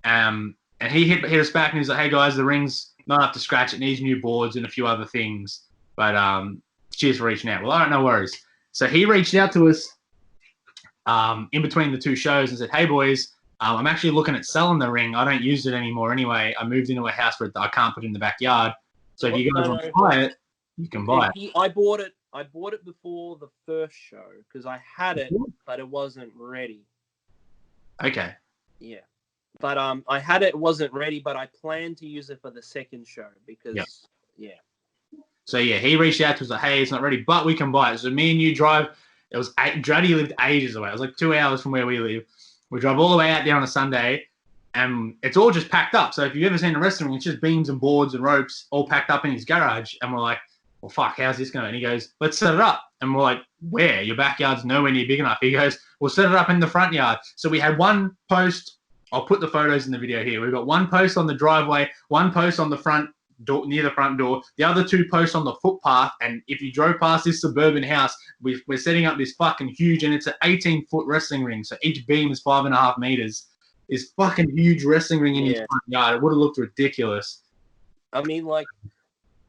And he hit us back and he's like, hey guys, the ring's not up to scratch. It needs new boards and a few other things. But cheers for reaching out. Well, all right, no worries. So he reached out to us in between the two shows and said, hey boys, I'm actually looking at selling the ring. I don't use it anymore anyway. I moved into a house where I can't put it in the backyard. So if you guys want to buy it, you can buy it. I bought it before the first show because I had it, but it wasn't ready. Okay. Yeah. But I had it wasn't ready, but I planned to use it for the second show because, yeah. So, yeah, he reached out to us like, hey, it's not ready, but we can buy it. So me and you drive. It was Juddy lived ages away. It was like 2 hours from where we live. We drive all the way out there on a Sunday, and it's all just packed up. So if you've ever seen a wrestling ring, it's just beams and boards and ropes all packed up in his garage. And we're like, well, fuck, how's this going? And he goes, let's set it up. And we're like, where? Your backyard's nowhere near big enough. He goes, we'll set it up in the front yard. So we had one post. I'll put the photos in the video here. We've got one post on the driveway, one post on the front door, near the front door. The other 2 posts on the footpath. And if you drove past this suburban house, we're setting up this fucking huge, and it's an 18-foot wrestling ring. So each beam is 5.5 meters. This fucking huge wrestling ring in his front yard. It would have looked ridiculous. I mean, like,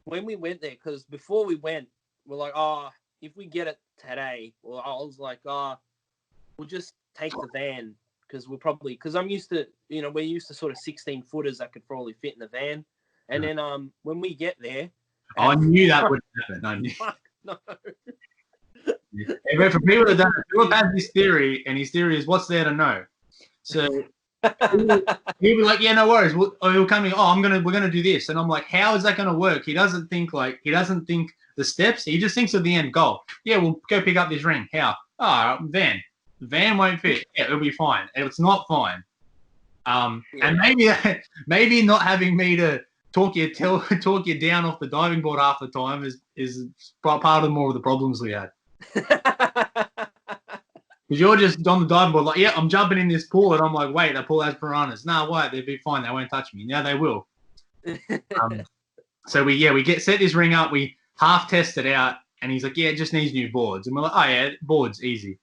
when we went there, because before we went, we're like, oh, if we get it today, well, I was like, oh, we'll just take the van, because I'm used to, we're used to sort of 16-footers that could probably fit in the van. And then when we get there, I knew that would happen. I knew. Fuck, no. For people that don't, Philip has this theory, and his theory is, what's there to know? So he'll be like, yeah, no worries. He'll come in, we're gonna do this, and I'm like, how is that gonna work? He doesn't think the steps. He just thinks of the end goal. Yeah, we'll go pick up this ring. How? Oh, van. The van won't fit. Yeah, it'll be fine. It's not fine. And maybe not having me to talk you down off the diving board half the time is part of more of the problems we had. Because you're just on the diving board like, yeah, I'm jumping in this pool, and I'm like, wait, that pool has piranhas. No, wait, they'll be fine. They won't touch me. Now they will. So we set this ring up. We half test it out, and he's like, yeah, it just needs new boards. And we're like, oh yeah, boards, easy.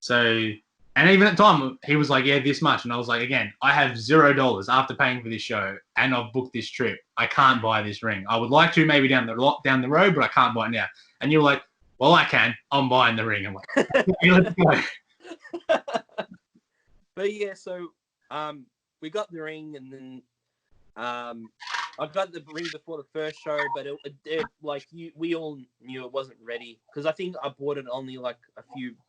So, and even at the time, he was like, yeah, this much. And I was like, again, I have $0 after paying for this show, and I've booked this trip. I can't buy this ring. I would like to maybe down the road, but I can't buy it now. And you're like, well, I can. I'm buying the ring. I'm like, okay, let's go. But yeah, so we got the ring, and then I got the ring before the first show, but we all knew it wasn't ready, because I think I bought it only like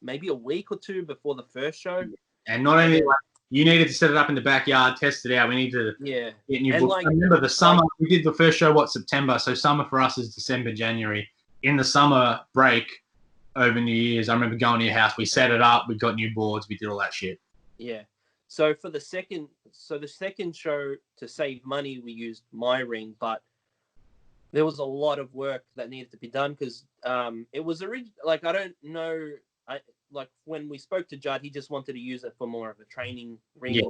maybe a week or 2 before the first show. And not only you needed to set it up in the backyard, test it out. We need to get new books. I remember the summer. We did the first show September. So summer for us is December, January. In the summer break over New Year's, I remember going to your house. We set it up. We got new boards. We did all that shit. Yeah. So for the second show, to save money, we used my ring, but there was a lot of work that needed to be done, because it was I don't know. When we spoke to Judd, he just wanted to use it for more of a training ring. Yeah,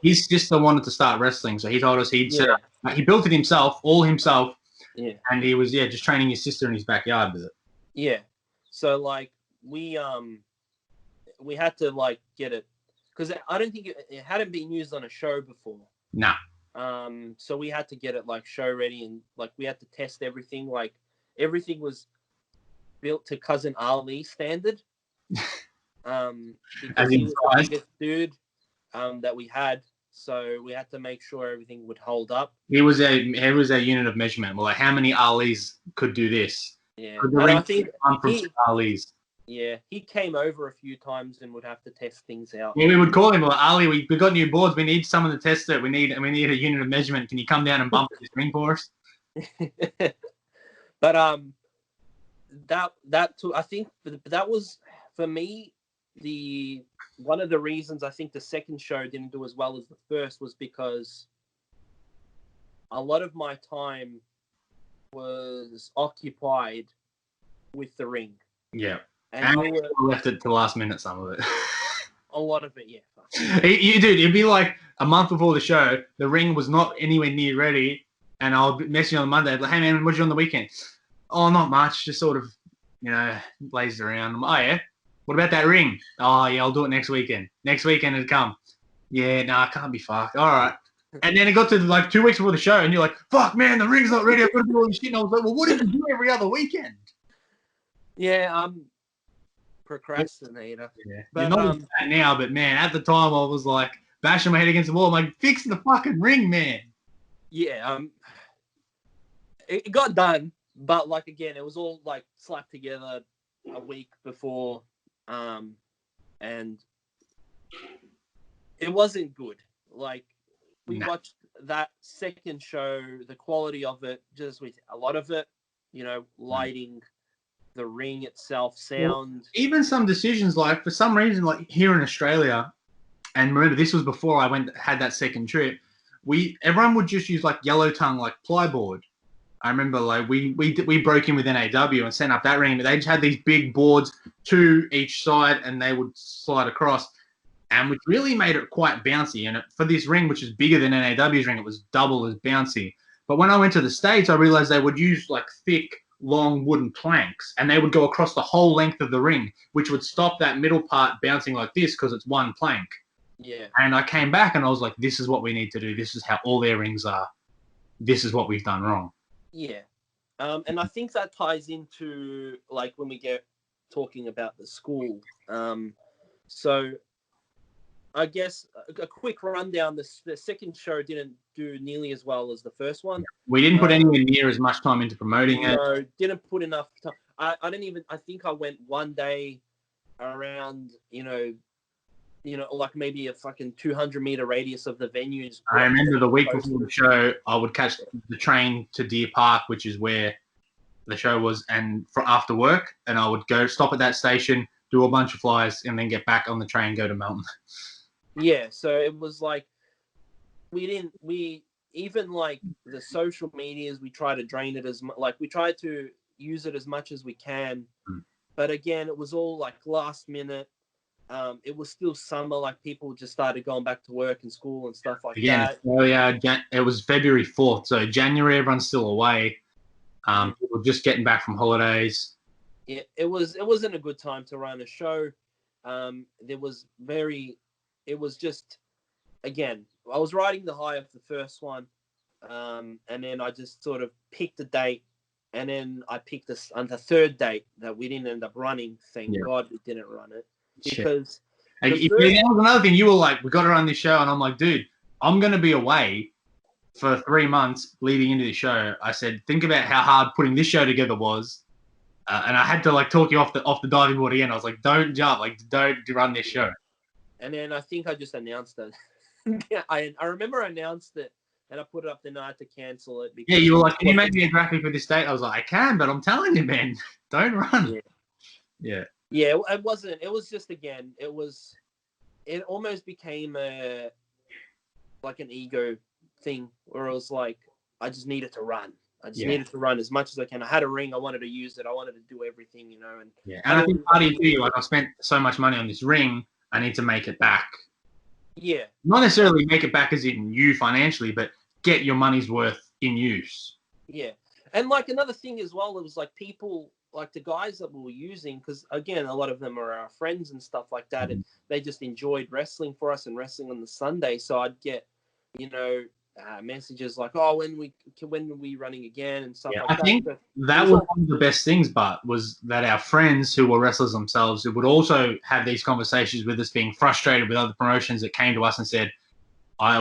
his sister wanted to start wrestling, so he told us he built it himself, all himself. Yeah. And he was just training his sister in his backyard with it. Yeah. So we had to get it, because I don't think it hadn't been used on a show before. Nah. So we had to get it show ready, and we had to test everything. Everything was built to Cousin Ali standard. Because he was the biggest dude that we had, so we had to make sure everything would hold up. He was a unit of measurement. Well, how many Alis could do this? Yeah, and I think Alis. Yeah, he came over a few times and would have to test things out. Yeah, we would call him, Ali, we got new boards. We need someone to test it. We need a unit of measurement. Can you come down and bump this ring for us? But I think that was, for me, one of the reasons I think the second show didn't do as well as the first was because a lot of my time was occupied with the ring. Yeah. And we left it to the last minute, some of it. A lot of it, yeah. It'd be like a month before the show, the ring was not anywhere near ready, and I'll message you on Monday, like, hey man, what'd you do on the weekend? Oh, not much, just sort of, lazed around. Oh yeah? What about that ring? Oh yeah, I'll do it next weekend. Next weekend it'd come. Yeah, I can't be fucked. All right. And then it got to 2 weeks before the show, and you're like, fuck man, the ring's not ready, I've got to do all this shit. And I was like, well, what did you do every other weekend? Yeah, procrastinator. Yeah. But you're not that now, but man, at the time I was like bashing my head against the wall. I'm like, fix the fucking ring, man. Yeah, it got done, but again, it was all slapped together a week before, and it wasn't good. We watched that second show, the quality of it, just with a lot of it, lighting, the ring itself, sound. Even some decisions, for some reason, here in Australia, and remember this was before I had that second trip, everyone would just use yellow tongue, plyboard. I remember we broke in with NAW and set up that ring, but they just had these big boards, 2 each side, and they would slide across, and which really made it quite bouncy. And for this ring, which is bigger than NAW's ring, it was double as bouncy. But when I went to the States, I realized they would use like thick, long wooden planks, and they would go across the whole length of the ring, which would stop that middle part bouncing like this because it's one plank. Yeah. And I came back and I was like, this is what we need to do. This is how all their rings are. This is what we've done wrong. Yeah. And I think that ties into like when we get talking about the school. So I guess a quick rundown. The second show didn't do nearly as well as the first one. We didn't put anywhere near as much time into promoting it. No, didn't put enough time. I think I went one day around, like maybe a fucking 200-meter radius of the venues. I remember the week before the show, I would catch the train to Deer Park, which is where the show was, and for after work, and I would go stop at that station, do a bunch of flyers, and then get back on the train, go to Melbourne. Yeah, so it was like even like the social medias, we try to drain it we try to use it as much as we can, but again, it was all like last minute. It was still summer, like people just started going back to work and school and stuff like that. It was February 4th, so January everyone's still away. People just getting back from holidays. Yeah, it wasn't a good time to run a show. It was just, again, I was riding the high of the first one, and then I just sort of picked a date, and then I picked on the third date that we didn't end up running. Thank God we didn't run it. Because that was another thing. You were like, we got to run this show, and I'm like, dude, I'm going to be away for 3 months leading into the show. I said, think about how hard putting this show together was, and I had to like talk you off the diving board again. I was like, don't jump, like don't run this show. And then I think I just announced it. I remember I announced it, and I put it up the night to cancel it. Because you were like, can you make me a graphic for this date? I was like, I can, but I'm telling you, man, don't run. Yeah. Yeah, it wasn't. It was just, again, it almost became like an ego thing where it was like, I just needed to run. I just needed to run as much as I can. I had a ring. I wanted to use it. I wanted to do everything, And and I think part of you, like, I spent so much money on this ring. I need to make it back. Yeah. Not necessarily make it back as in you financially, but get your money's worth in use. Yeah. And like another thing as well, it was like people, like the guys that we were using, because again, a lot of them are our friends and stuff like that, and they just enjoyed wrestling for us and wrestling on the Sunday. So I'd get, messages like, "Oh, when are we running again?" and stuff like that. I think that was one of the best things, but was that our friends who were wrestlers themselves, who would also have these conversations with us, being frustrated with other promotions that came to us and said,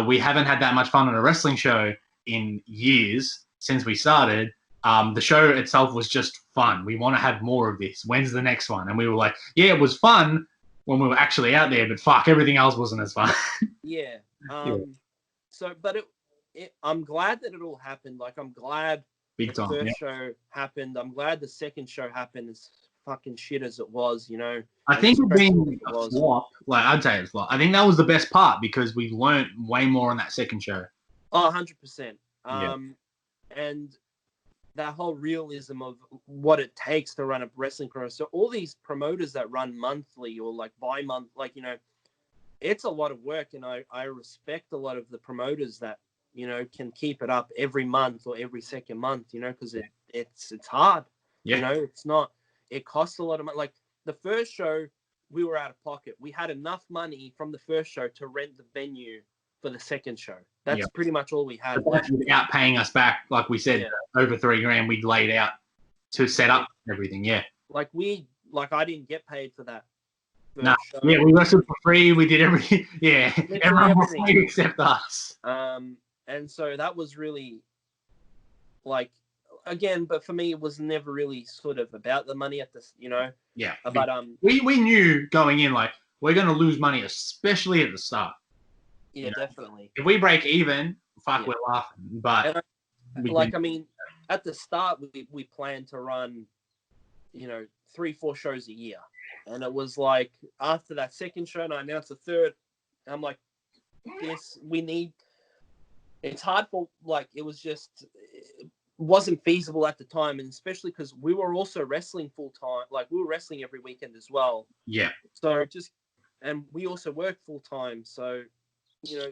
"We haven't had that much fun on a wrestling show in years since we started. The show itself was just fun. We want to have more of this. When's the next one?" And we were like, "Yeah, it was fun when we were actually out there, but fuck, everything else wasn't as fun." Yeah. So, but I'm glad that it all happened. Like, I'm glad the first show happened. I'm glad the second show happened as fucking shit as it was, I think it being a flop, like, I'd say it's flop. I think that was the best part because we learned way more on that second show. Oh, 100%. And that whole realism of what it takes to run a wrestling career. So all these promoters that run monthly or like bi-month, like, it's a lot of work. And I respect a lot of the promoters that, can keep it up every month or every second month, because it's hard. It costs a lot of money. Like the first show, we were out of pocket. We had enough money from the first show to rent the venue for the second show. That's pretty much all we had. Without paying us back, like we said, over $3,000 we'd laid out to set up everything. Yeah. Like I didn't get paid for that. No. Yeah, we wrestled for free. We did everything. Yeah. Everyone was paid except us. And so that was really like, again, but for me, it was never really sort of about the money at this, Yeah. But we knew going in, like, we're going to lose money, especially at the start. Yeah, definitely. If we break even, fuck, we're laughing. But at the start, we planned to run, 3-4 shows a year, and it was like after that second show, and I announced the third, I'm like, it's hard for, like, it wasn't feasible at the time, and especially because we were also wrestling full time, like we were wrestling every weekend as well. Yeah. So and we also work full time, so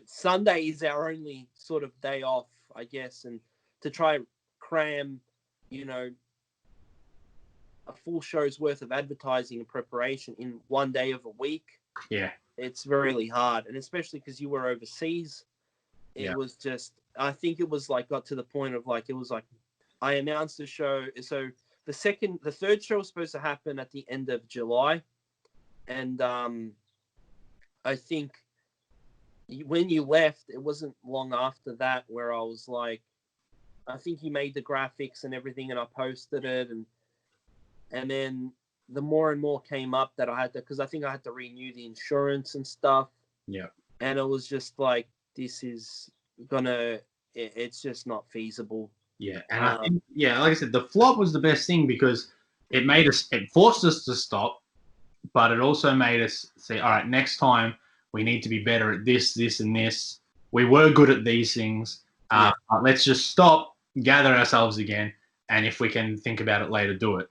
Sunday is our only sort of day off, I guess, and to try cram, you know, a full show's worth of advertising and preparation in one day of a week. Yeah. It's really hard. And especially because you were overseas, it was just, I think it was like, got to the point of like, it was like, I announced the show. So the third show was supposed to happen at the end of July. And I think when you left, it wasn't long after that where I was like, I think you made the graphics and everything and I posted it. And then the more and more came up that I had to, because I think I had to renew the insurance and stuff. Yeah. And it was just like, this is it's just not feasible. Yeah. And I think, like I said, the flop was the best thing because it forced us to stop, but it also made us say, all right, next time we need to be better at this, this, and this. We were good at these things. Let's just stop, gather ourselves again, and if we can think about it later, do it.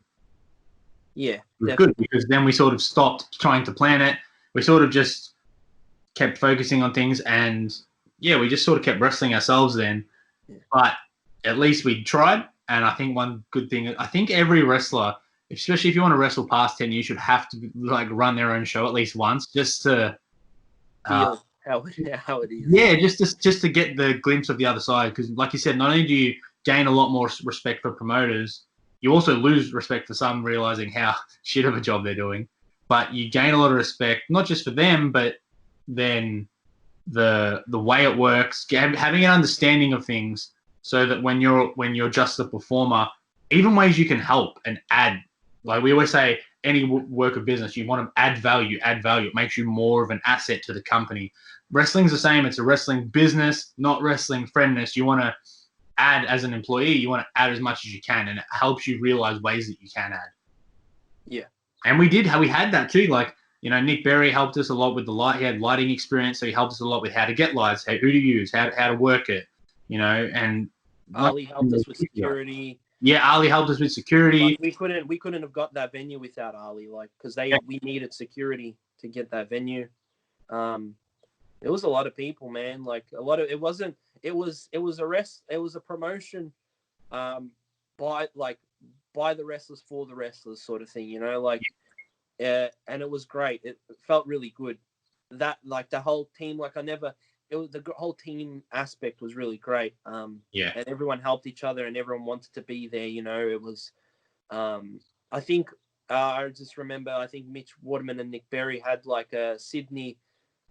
Yeah, it was good because then we sort of stopped trying to plan it. We sort of just kept focusing on things, and we just sort of kept wrestling ourselves then. Yeah. But at least we tried, and I think one good thing, I think every wrestler, especially if you want to wrestle past 10 years, should have to like run their own show at least once, just to feel how it is. Yeah, just to get the glimpse of the other side, because like you said, not only do you gain a lot more respect for promoters, you also lose respect for some, realizing how shit of a job they're doing. But you gain a lot of respect, not just for them, but then the way it works, having an understanding of things, so that when you're just a performer, even ways you can help and add. Like we always say, any work of business, you want to add value. It makes you more of an asset to the company. Wrestling's the same. It's a wrestling business, not wrestling friendness. You want to add as an employee. You want to add as much as you can, and it helps you realize ways that you can add. Yeah. And we had that too. Like, you know, Nick Berry helped us a lot with the light. He had lighting experience, so he helped us a lot with how to get lights, who to use, how to work it, you know. And Ali helped us with security. Yeah, Ali helped us with security. Like we couldn't have got that venue without Ali, like, because we needed security to get that venue. It was a lot of people, man. Like a lot of it was a promotion, by the wrestlers for the wrestlers sort of thing, you know, like, and it was great. It felt really good. That like the whole team, like the whole team aspect was really great. And everyone helped each other and everyone wanted to be there. You know, it was, I think, I just remember, I think Mitch Waterman and Nick Berry had like a Sydney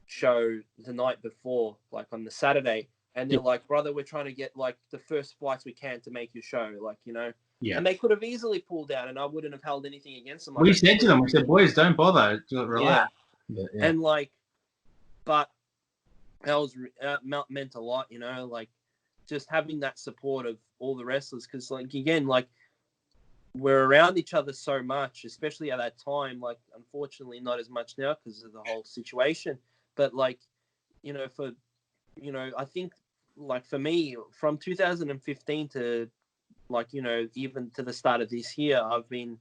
show the night before, like on the Saturday. And they're like, brother, we're trying to get like the first flights we can to make your show. Like, you know, and they could have easily pulled out and I wouldn't have held anything against them. Like, we said to them, we said, boys, don't bother. Just relax. Yeah. And like, but that meant a lot, you know, like just having that support of all the wrestlers. Because like, again, like we're around each other so much, especially at that time, like unfortunately not as much now because of the whole situation. But like, you know, I think like for me from 2015 to like, you know, even to the start of this year, I've been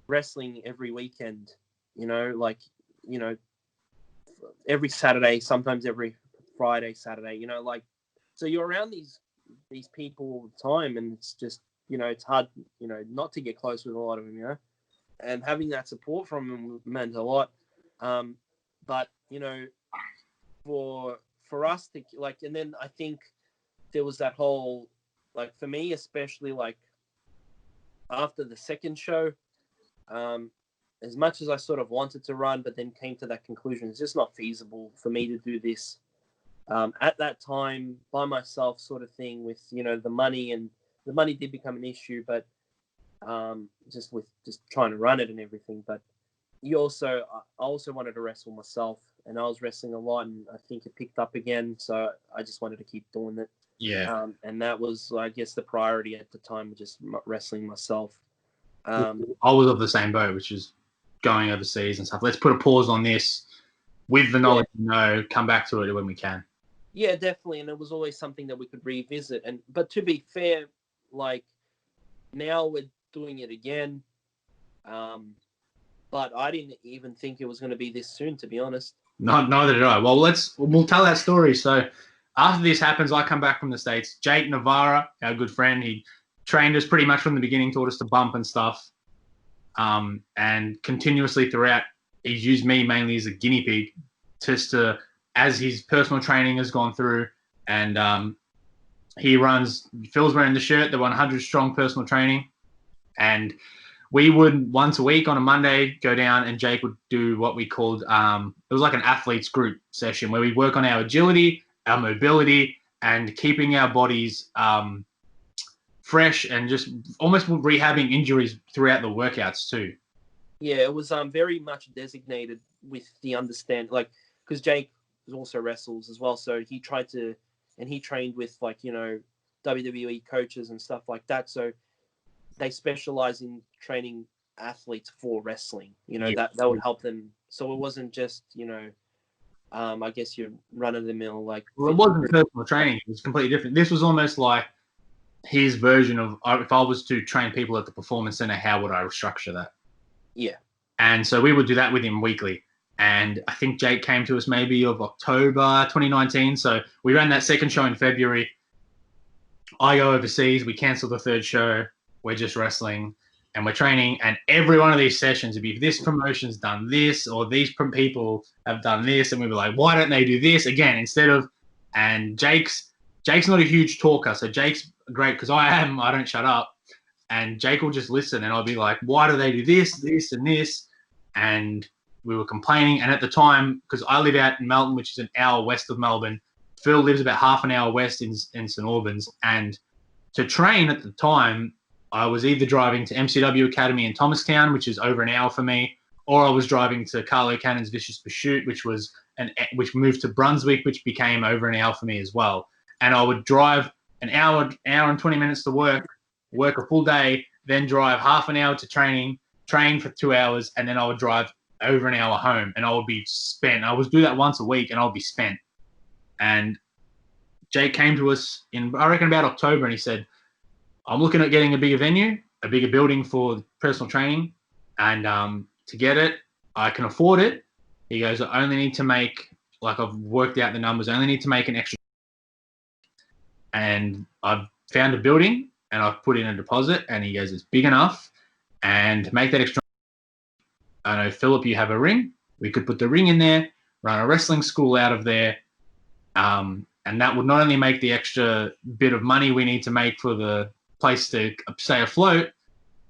wrestling every weekend, you know, like, you know, every Saturday, sometimes every Friday, Saturday, you know, like, so you're around these people all the time, and it's just, you know, it's hard, you know, not to get close with a lot of them, you know, and having that support from them meant a lot. But, you know, for us to like, and then I think there was that whole, like for me, especially like after the second show, as much as I sort of wanted to run, but then came to that conclusion, it's just not feasible for me to do this at that time by myself, sort of thing, with, you know, the money, and the money did become an issue, but just trying to run it and everything. But I also wanted to wrestle myself, and I was wrestling a lot, and I think it picked up again, so I just wanted to keep doing it. Yeah. And that was, I guess, the priority at the time, just wrestling myself. I was of the same boat, which is going overseas and stuff. Let's put a pause on this with the knowledge, you know, come back to it when we can. Yeah, definitely. And it was always something that we could revisit. But to be fair, like now we're doing it again. But I didn't even think it was going to be this soon, to be honest. Neither did I. Well, we'll tell that story. So after this happens, I come back from the States. Jake Navarra, our good friend, he trained us pretty much from the beginning, taught us to bump and stuff. And continuously throughout, he's used me mainly as a guinea pig just to, as his personal training has gone through. And Phil's wearing the shirt, the 100 strong personal training. And we would once a week on a Monday go down and Jake would do what we called, it was like an athletes group session where we work on our agility, our mobility, and keeping our bodies fresh and just almost rehabbing injuries throughout the workouts too. Yeah, it was very much designated with the understand, like, because Jake also wrestles as well, so he trained with, like, you know, WWE coaches and stuff like that, so they specialize in training athletes for wrestling, you know. That would help them, so it wasn't just, you know, I guess your run-of-the-mill, like... Well, it wasn't personal training, it was completely different. This was almost like his version of, if I was to train people at the Performance Center, how would I structure that? Yeah. And so we would do that with him weekly. And I think Jake came to us maybe of October 2019. So we ran that second show in February. I go overseas. We cancel the third show. We're just wrestling and we're training. And every one of these sessions would be, this promotion's done this, or these people have done this. And we were like, why don't they do this again? Instead of, and Jake's not a huge talker. So Jake's great because I don't shut up. And Jake will just listen. And I'll be like, why do they do this, this, and this? And we were complaining. And at the time, because I live out in Melton, which is an hour west of Melbourne, Phil lives about half an hour west in St Albans. And to train at the time, I was either driving to MCW Academy in Thomastown, which is over an hour for me, or I was driving to Carlo Cannon's Vicious Pursuit, which moved to Brunswick, which became over an hour for me as well. And I would drive an hour and 20 minutes to work a full day, then drive half an hour to train for 2 hours, and then I would drive over an hour home, and I would be spent. I would do that once a week, and I would be spent. And Jake came to us in, I reckon, about October, and he said, I'm looking at getting a bigger venue, a bigger building for personal training, and to get it, I can afford it. He goes, I only need to make, like, I've worked out the numbers, I only need to make an extra, and I've found a building, and I've put in a deposit, and he goes, it's big enough, and to make that extra, I know, Philip, you have a ring. We could put the ring in there, run a wrestling school out of there, and that would not only make the extra bit of money we need to make for the place to stay afloat,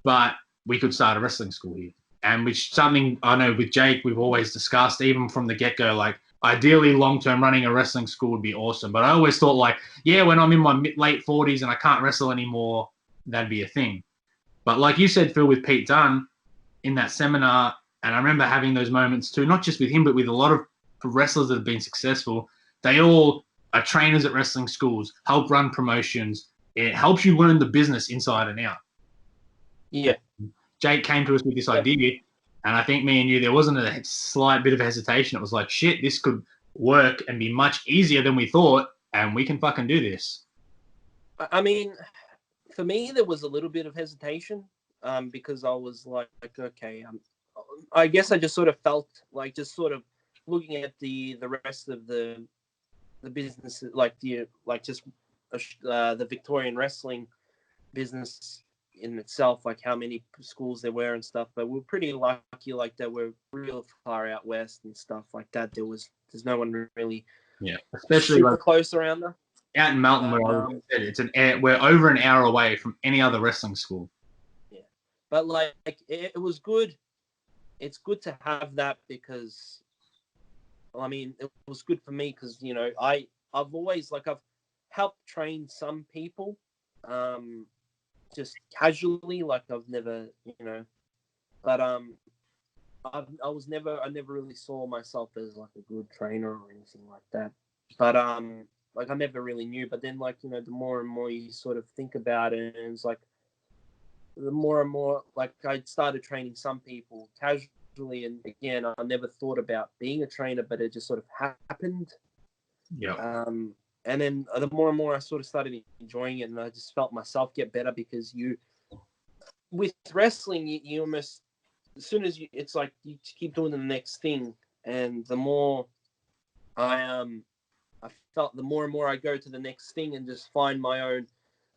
but we could start a wrestling school here. And which something I know with Jake, we've always discussed, even from the get-go, like, ideally long-term running a wrestling school would be awesome. But I always thought, like, yeah, when I'm in my late 40s and I can't wrestle anymore, that'd be a thing. But like you said, Phil, with Pete Dunne in that seminar, and I remember having those moments too, not just with him, but with a lot of wrestlers that have been successful. They all are trainers at wrestling schools, help run promotions. It helps you learn the business inside and out. Yeah. Jake came to us with this idea, and I think me and you, there wasn't a slight bit of hesitation. It was like, shit, this could work and be much easier than we thought, and we can fucking do this. I mean, for me, there was a little bit of hesitation because I was like, okay, I guess I just sort of felt like, just sort of looking at the rest of the business, like the Victorian wrestling business in itself, like how many schools there were and stuff. But we're pretty lucky, like, that we're real far out west and stuff like that. There's no one really, especially super close around there. Out in Melton, we're over an hour away from any other wrestling school. Yeah, but like it was good. It's good to have that because, I mean, it was good for me because, you know, I've always, like, I've helped train some people, just casually, like, I've never, you know, but I never really saw myself as, like, a good trainer or anything like that. But like, I never really knew. But then, like, you know, the more and more you sort of think about it, and it's like, the more and more, like, I started training some people casually, and again, I never thought about being a trainer, but it just sort of happened. Yeah. And then the more and more I sort of started enjoying it, and I just felt myself get better because with wrestling, you almost, as soon as it's like you keep doing the next thing, and the more I I felt the more and more I go to the next thing and just find my own,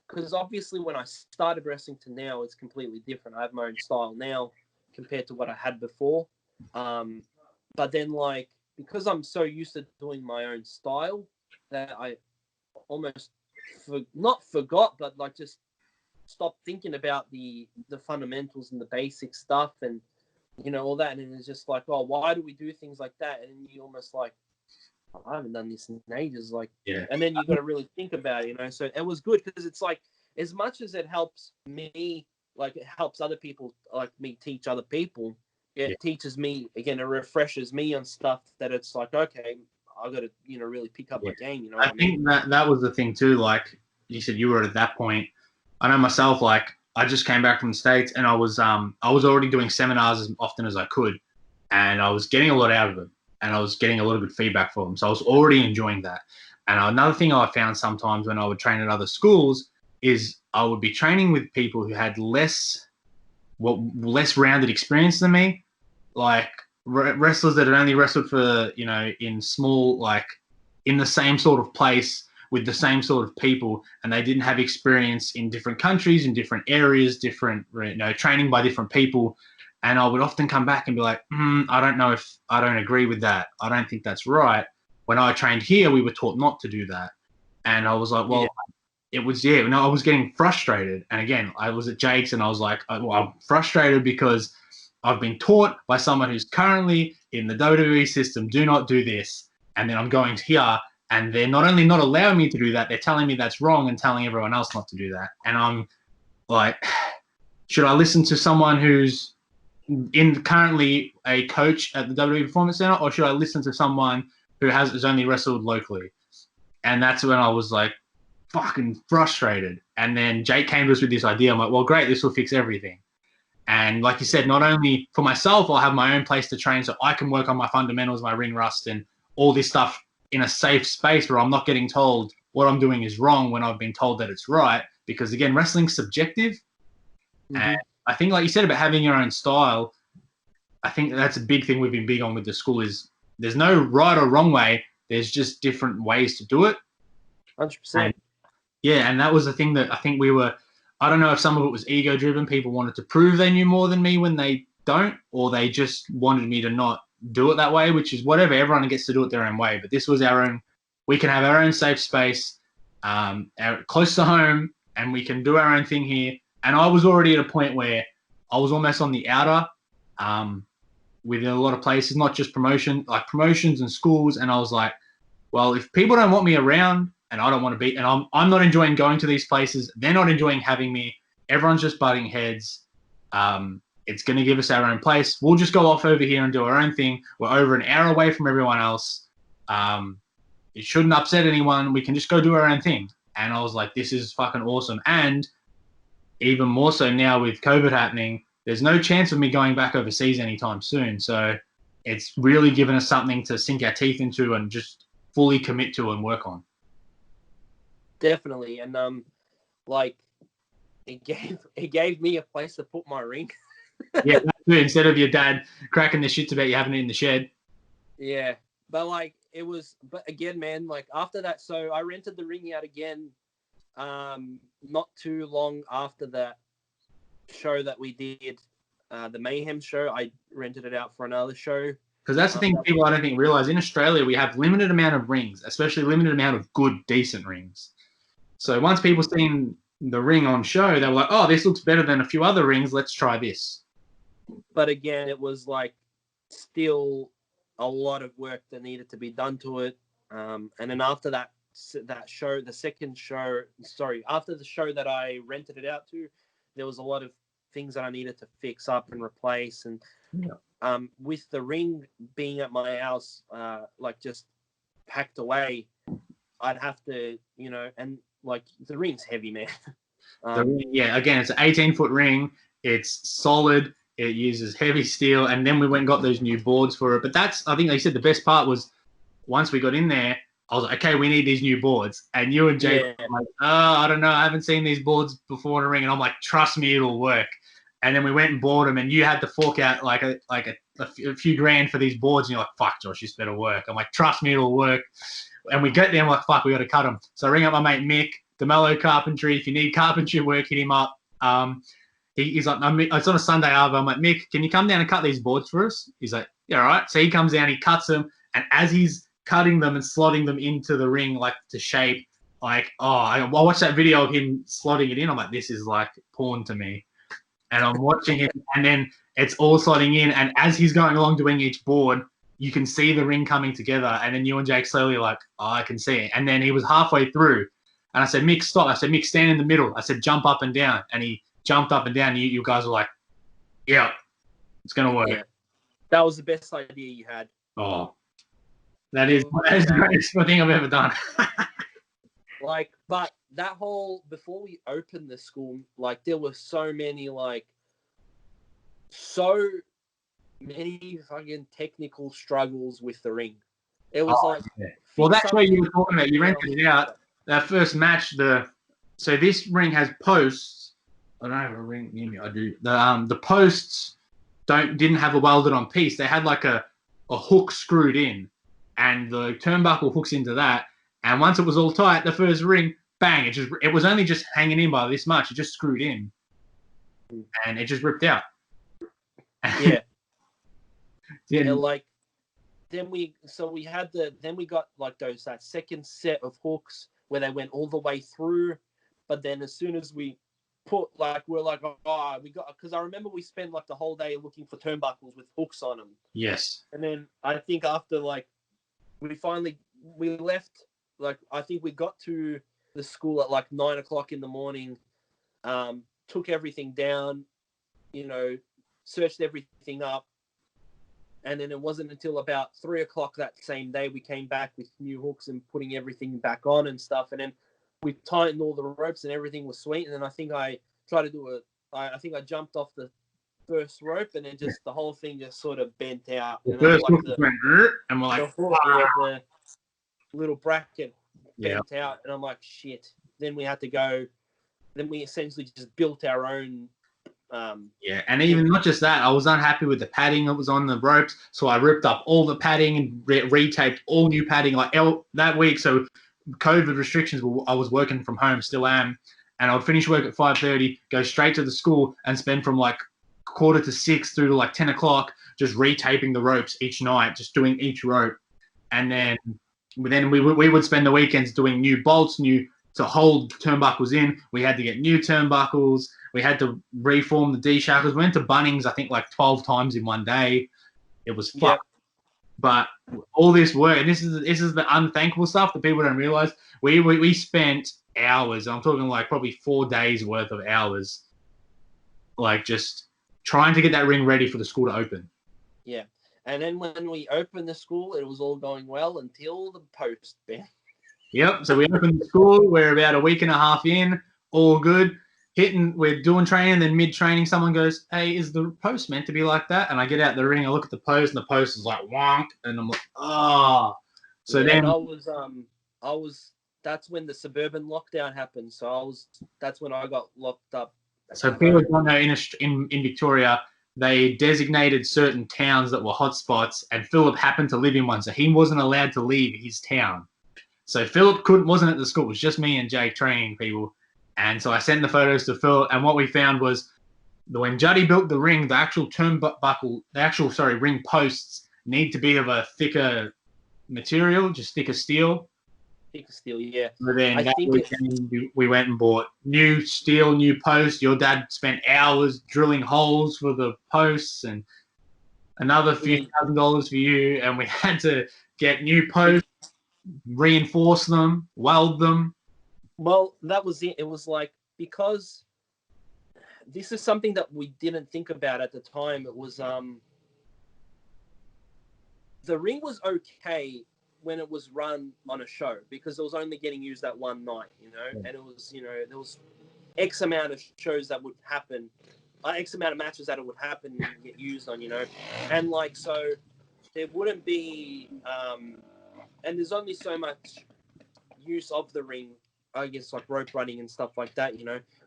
because obviously when I started wrestling to now, it's completely different. I have my own style now compared to what I had before. But then, like, because I'm so used to doing my own style that I almost not forgot, but like just stopped thinking about the fundamentals and the basic stuff and, you know, all that. And it's just like, oh, why do we do things like that? And you almost like, oh, I haven't done this in ages. Like, Yeah. And then you got to really think about it, you know. So it was good because it's like, as much as it helps me, like it helps other people, like me teach other people, it teaches me, again, it refreshes me on stuff that it's like, okay, I got to, you know, really pick up my game, you know what I mean? think that was the thing too. Like you said, you were at that point. I know myself, like I just came back from the States and I was already doing seminars as often as I could, and I was getting a lot out of them and I was getting a lot of good feedback for them. So I was already enjoying that. And another thing I found sometimes when I would train at other schools is I would be training with people who had less rounded experience than me, like wrestlers that had only wrestled for, you know, in small, like in the same sort of place with the same sort of people, and they didn't have experience in different countries, in different areas, different, you know, training by different people. And I would often come back and be like, I don't know if I don't agree with that. I don't think that's right. When I trained here, we were taught not to do that. And I was like, well, it was, I was getting frustrated. And again, I was at Jake's and I was like, well, I'm frustrated because I've been taught by someone who's currently in the WWE system, do not do this. And then I'm going here and they're not only not allowing me to do that, they're telling me that's wrong and telling everyone else not to do that. And I'm like, should I listen to someone who's currently a coach at the WWE Performance Center, or should I listen to someone who has only wrestled locally? And that's when I was like, fucking frustrated. And then Jake came to us with this idea. I'm like, well, great, this will fix everything. And like you said, not only for myself, I'll have my own place to train so I can work on my fundamentals, my ring rust, and all this stuff in a safe space where I'm not getting told what I'm doing is wrong when I've been told that it's right. Because again, wrestling's subjective. Mm-hmm. And I think, like you said about having your own style, I think that's a big thing we've been big on with the school is there's no right or wrong way. There's just different ways to do it. 100%. And that was the thing that I think we were, I don't know if some of it was ego driven. People wanted to prove they knew more than me when they don't, or they just wanted me to not do it that way, which is whatever. Everyone gets to do it their own way. But this was our own, we can have our own safe space, close to home, and we can do our own thing here. And I was already at a point where I was almost on the outer within a lot of places, not just promotions and schools. And I was like, well, if people don't want me around, and I don't want to be, and I'm not enjoying going to these places. They're not enjoying having me. Everyone's just butting heads. It's going to give us our own place. We'll just go off over here and do our own thing. We're over an hour away from everyone else. It shouldn't upset anyone. We can just go do our own thing. And I was like, this is fucking awesome. And even more so now with COVID happening, there's no chance of me going back overseas anytime soon. So it's really given us something to sink our teeth into and just fully commit to and work on. Definitely. And like it gave me a place to put my ring. Yeah, instead of your dad cracking the shits about you having it in the shed. Yeah. But like but again, man, like after that, so I rented the ring out again not too long after that show that we did, the Mayhem show. I rented it out for another show. Because that's the thing people I don't think realize. In Australia, we have limited amount of rings, especially limited amount of good, decent rings. So once people seen the ring on show, they were like, oh, this looks better than a few other rings. Let's try this. But again, it was like still a lot of work that needed to be done to it. And then after that show, after the show that I rented it out to, there was a lot of things that I needed to fix up and replace. And with the ring being at my house, like just packed away, I'd have to, you know, and like the ring's heavy, man. Again, it's an 18-foot ring. It's solid. It uses heavy steel. And then we went and got those new boards for it. But that's, I think they said the best part was once we got in there, I was like, okay, we need these new boards. And you and Jake were like, oh, I don't know. I haven't seen these boards before in a ring. And I'm like, trust me, it'll work. And then we went and bought them, and you had to fork out like a few grand for these boards. And you're like, fuck, Josh, this better work. I'm like, trust me, it'll work. And we get there and we're like, fuck, we got to cut him. So I ring up my mate Mick, DeMello Carpentry. If you need carpentry work, hit him up. He's like, it's on a Sunday, Arvo. I'm like, Mick, can you come down and cut these boards for us? He's like, yeah, all right. So he comes down, he cuts them, and as he's cutting them and slotting them into the ring, like to shape, like, I watched that video of him slotting it in. I'm like, this is like porn to me. And I'm watching it, and then it's all slotting in, and as he's going along doing each board, you can see the ring coming together, and then you and Jake slowly like, I can see it. And then he was halfway through, and I said, Mick, stop. I said, Mick, stand in the middle. I said, jump up and down. And he jumped up and down. You guys were like, yeah, it's going to work. Yeah. That was the best idea you had. Oh, that is the greatest thing I've ever done. Like, but that whole, before we opened the school, like, there were so many fucking technical struggles with the ring. It was well, that's what you were talking about. You rented it out. That first match, so this ring has posts. I don't have a ring near me. I do. The posts didn't have a welded on piece. They had like a hook screwed in, and the turnbuckle hooks into that. And once it was all tight, the first ring, bang! It was only just hanging in by this much. It just screwed in, and it just ripped out. Yeah. Like then we got like that second set of hooks where they went all the way through, but then as soon as we put we're like, oh, we got, because I remember we spent like the whole day looking for turnbuckles with hooks on them. Yes. And then I think after we left, like I think we got to the school at like 9 o'clock in the morning, took everything down, searched everything up. And then it wasn't until about 3 o'clock that same day we came back with new hooks and putting everything back on and stuff. And then we tightened all the ropes and everything was sweet. And then I think I tried to I think I jumped off the first rope and then just the whole thing just sort of bent out. The first hook went, and we're like, the little bracket bent out. And I'm like, shit. Then we had to go. Then we essentially just built our own. And even not just that, I was unhappy with the padding that was on the ropes, so I ripped up all the padding and retaped all new padding that week. So COVID restrictions, I was working from home, still am, and I would finish work at 5:30, go straight to the school, and spend from like 5:45 through to like 10 o'clock just retaping the ropes each night, just doing each rope, and then we would spend the weekends doing new bolts, to hold turnbuckles in. We had to get new turnbuckles. We had to reform the D-shackles. We went to Bunnings, I think, like 12 times in one day. It was fucked. Yep. But all this work, and this is the unthankful stuff that people don't realize. We spent hours. I'm talking like probably 4 days worth of hours, like just trying to get that ring ready for the school to open. Yeah, and then when we opened the school, it was all going well until the post ban. Yep. So we opened the school. We're about a week and a half in. All good. We're doing training, then mid-training, someone goes, hey, is the post meant to be like that? And I get out the ring, I look at the post, and the post is like wonk, and I'm like, oh. So then that's when the suburban lockdown happened. So that's when I got locked up. So people don't know, in Victoria, they designated certain towns that were hotspots, and Philip happened to live in one, so he wasn't allowed to leave his town. So Philip wasn't at the school. It was just me and Jake training people. And so I sent the photos to Phil, and what we found was when Juddy built the ring, the actual ring posts need to be of a thicker material, just thicker steel. Thicker steel, yeah. So then we went and bought new steel, new posts. Your dad spent hours drilling holes for the posts, and another few $1,000 for you. And we had to get new posts, reinforce them, weld them. Well, that was it. It was like, because this is something that we didn't think about at the time. It was the ring was okay when it was run on a show because it was only getting used that one night, and it was, there was X amount of shows that would happen, X amount of matches that it would happen and get used on, and like, so there wouldn't be, and there's only so much use of the ring, I guess, like rope running and stuff like that,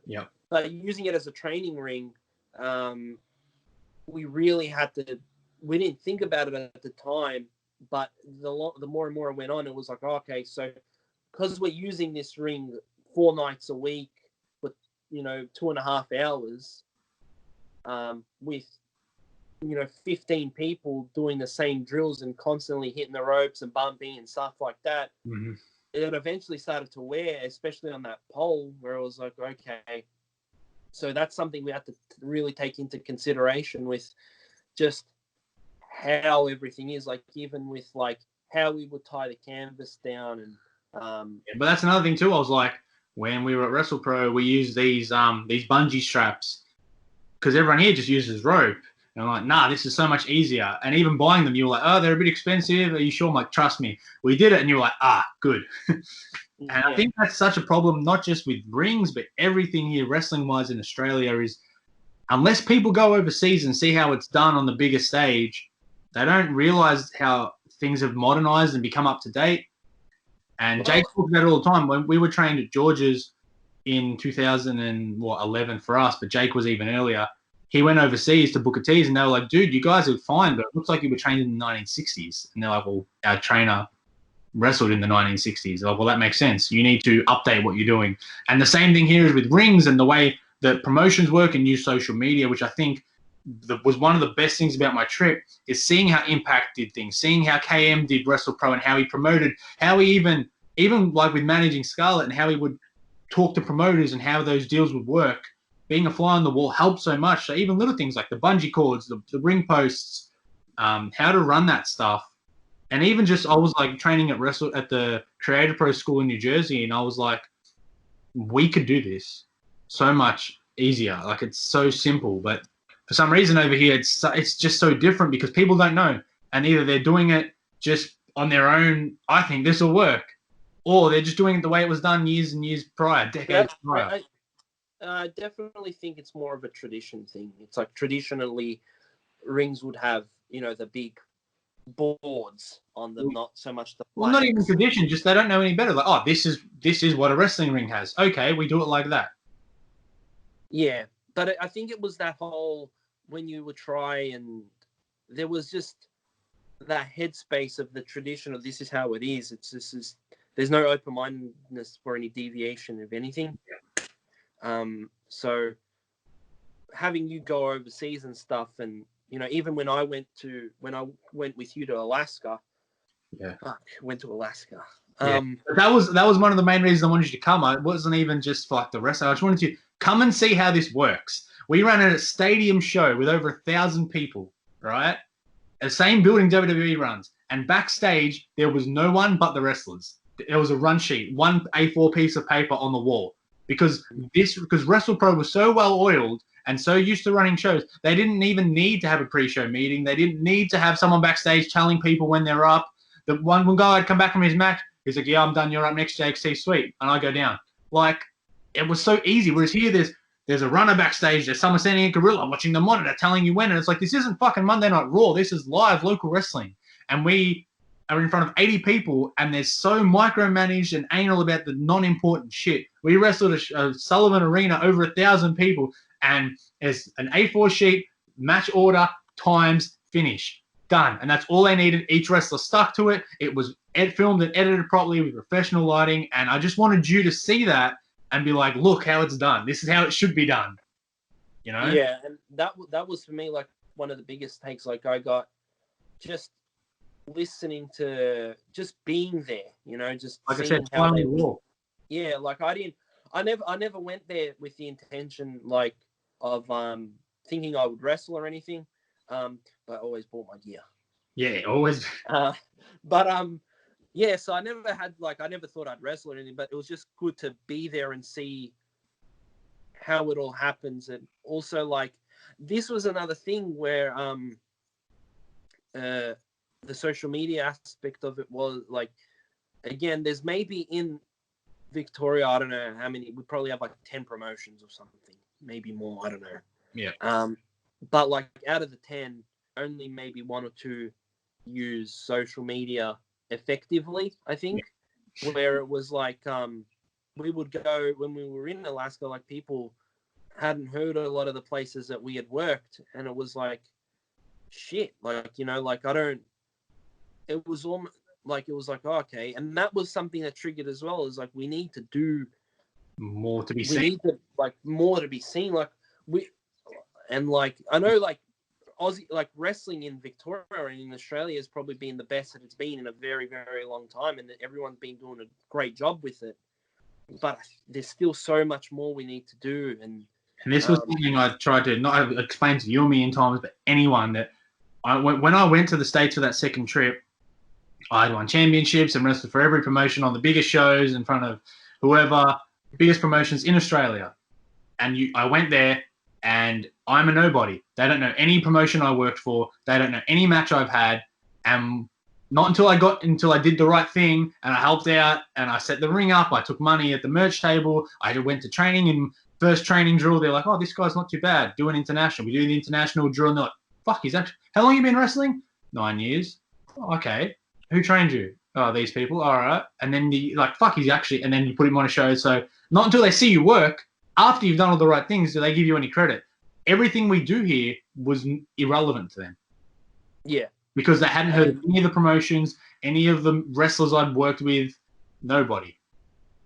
Yeah. But using it as a training ring, we really had to. We didn't think about it at the time, but the more and more it went on, it was like, okay, so because we're using this ring 4 nights a week for 2.5 hours, with 15 people doing the same drills and constantly hitting the ropes and bumping and stuff like that, it eventually started to wear, especially on that pole, where it was like, okay, so that's something we have to really take into consideration with just how everything is, like even with like how we would tie the canvas down. And but that's another thing too. I was like, when we were at WrestlePro, we used these bungee straps because everyone here just uses rope. And I'm like, nah, this is so much easier. And even buying them, you were like, oh, they're a bit expensive. Are you sure? I'm like, trust me. We did it. And you were like, good. And I think that's such a problem, not just with rings, but everything here wrestling-wise in Australia is, unless people go overseas and see how it's done on the bigger stage, they don't realize how things have modernized and become up to date. And Jake talks about it all the time. When we were trained at George's in 2011 for us, but Jake was even earlier. He went overseas to Booker T's, and they were like, dude, you guys are fine, but it looks like you were trained in the 1960s. And they're like, well, our trainer wrestled in the 1960s. They're like, well, that makes sense. You need to update what you're doing. And the same thing here is with rings and the way that promotions work and use social media, which I think was one of the best things about my trip, is seeing how Impact did things, seeing how KM did WrestlePro and how he promoted, how he even like with managing Scarlett and how he would talk to promoters and how those deals would work. Being a fly on the wall helped so much. So even little things like the bungee cords, the ring posts, how to run that stuff. And even just, I was like training at the Creator Pro School in New Jersey, and I was like, we could do this so much easier. Like, it's so simple, but for some reason over here, it's just so different because people don't know. And either they're doing it just on their own, I think this will work, or they're just doing it the way it was done years and years prior, decades prior. I definitely think it's more of a tradition thing. It's like traditionally rings would have, the big boards on them, not so much the well, not even tradition, just they don't know any better. Like, oh, this is what a wrestling ring has. Okay, we do it like that. Yeah, but I think it was that whole, when you would try, and there was just that headspace of the tradition of this is how it is. There's no open-mindedness for any deviation of anything. So having you go overseas and stuff, and even when I went with you to Alaska, went to Alaska. That was one of the main reasons I wanted you to come. It wasn't even just for like the wrestling. I just wanted you to come and see how this works. We ran a stadium show with over 1,000 people, right? The same building WWE runs, and backstage there was no one but the wrestlers. There was a run sheet, one A4 piece of paper on the wall, because WrestlePro was so well oiled and so used to running shows, they didn't even need to have a pre-show meeting. They didn't need to have someone backstage telling people when they're up. The one guy would come back from his match, he's like, yeah, I'm done. You're up next, JXT, sweet. And I go down. Like, it was so easy. Whereas here, there's a runner backstage. There's someone standing in Gorilla watching the monitor telling you when. And it's like, this isn't fucking Monday Night Raw. This is live local wrestling. And we are in front of 80 people, and they're so micromanaged and anal about the non-important shit. We wrestled a Sullivan Arena, over 1,000 people, and it's an A4 sheet, match order, times, finish. Done. And that's all they needed. Each wrestler stuck to it. It was filmed and edited properly with professional lighting. And I just wanted you to see that and be like, look how it's done. This is how it should be done. Yeah, and that was for me like one of the biggest takes. Like, I got just listening to, just being there, just like seeing I said, how they walk. Yeah, like I never went there with the intention like of thinking I would wrestle or anything. But I always bought my gear. Yeah, always. Yeah, so I never thought I'd wrestle or anything, but it was just good to be there and see how it all happens. And also, like, this was another thing where the social media aspect of it was like, again, there's maybe in Victoria, I don't know how many, we probably have like 10 promotions or something, maybe more, I don't know. Yeah. But like out of the 10, only maybe 1 or 2 use social media effectively, I think. Where it was like, we would go, when we were in Alaska, like, people hadn't heard of a lot of the places that we had worked, and it was like, shit, like, like, I don't, it was almost like, oh, okay. And that was something that triggered as well, is like, we need to do more to be we seen. need to, like, more to be seen. Like, and like, I know, like, Aussie, like, wrestling in Victoria and in Australia has probably been the best that it's been in a very, very long time, and everyone's been doing a great job with it. But there's still so much more we need to do. And this was something I tried to not explain to you a million times, but anyone that when I went to the States for that second trip, I won championships and wrestled for every promotion on the biggest shows in front of whoever, biggest promotions in Australia. And I went there, and I'm a nobody. They don't know any promotion I worked for. They don't know any match I've had. And not until I did the right thing and I helped out and I set the ring up, I took money at the merch table, I went to training, and first training drill, they're like, oh, this guy's not too bad. Do an international. We do the international drill, and they're like, fuck, how long you been wrestling? 9 years. Oh, okay. Who trained you? Oh, these people. All right. And then he's actually, and then you put him on a show. So not until they see you work, after you've done all the right things, do they give you any credit. Everything we do here was irrelevant to them. Yeah. Because they hadn't heard of any of the promotions, any of the wrestlers I'd worked with, nobody.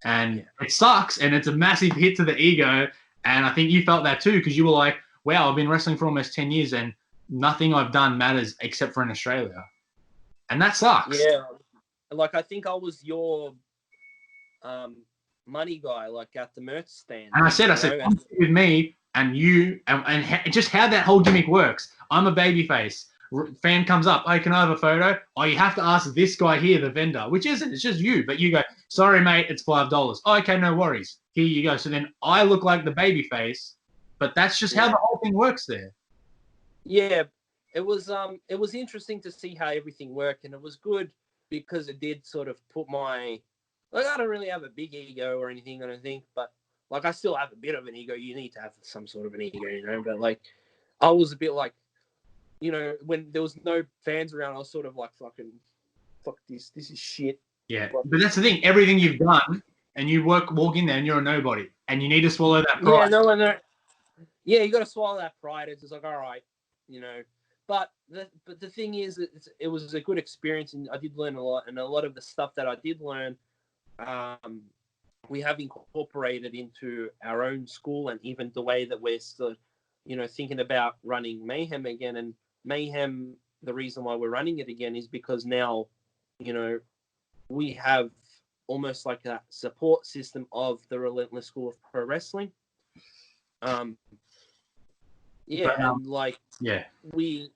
And it sucks, and it's a massive hit to the ego. And I think you felt that too, because you were like, wow, I've been wrestling for almost 10 years, and nothing I've done matters except for in Australia. And that sucks. Yeah. Like, I think I was your money guy, like, at the merch stand. And I said, come with me and you, and just how that whole gimmick works. I'm a babyface. Fan comes up, hey, can I have a photo? Oh, you have to ask this guy here, the vendor, which isn't, it's just you. But you go, sorry, mate, it's $5. Oh, okay, no worries. Here you go. So then I look like the babyface, but that's just how the whole thing works there. Yeah, it was interesting to see how everything worked, and it was good because it did sort of put I don't really have a big ego or anything, I don't think, but like, I still have a bit of an ego. You need to have some sort of an ego, you know, but like, I was a bit like, you know, when there was no fans around, I was sort of like, fuck this is shit. Yeah, but that's the thing. Everything you've done, and you walk in there, and you're a nobody, and you need to swallow that pride. Yeah, you got to swallow that pride. It's just like, all right, you know. But the thing is, it was a good experience, and I did learn a lot. And a lot of the stuff that I did learn, we have incorporated into our own school, and even the way that we're still, you know, thinking about running Mayhem again. And Mayhem, the reason why we're running it again is because now, you know, we have almost like a support system of the Relentless School of Pro Wrestling. We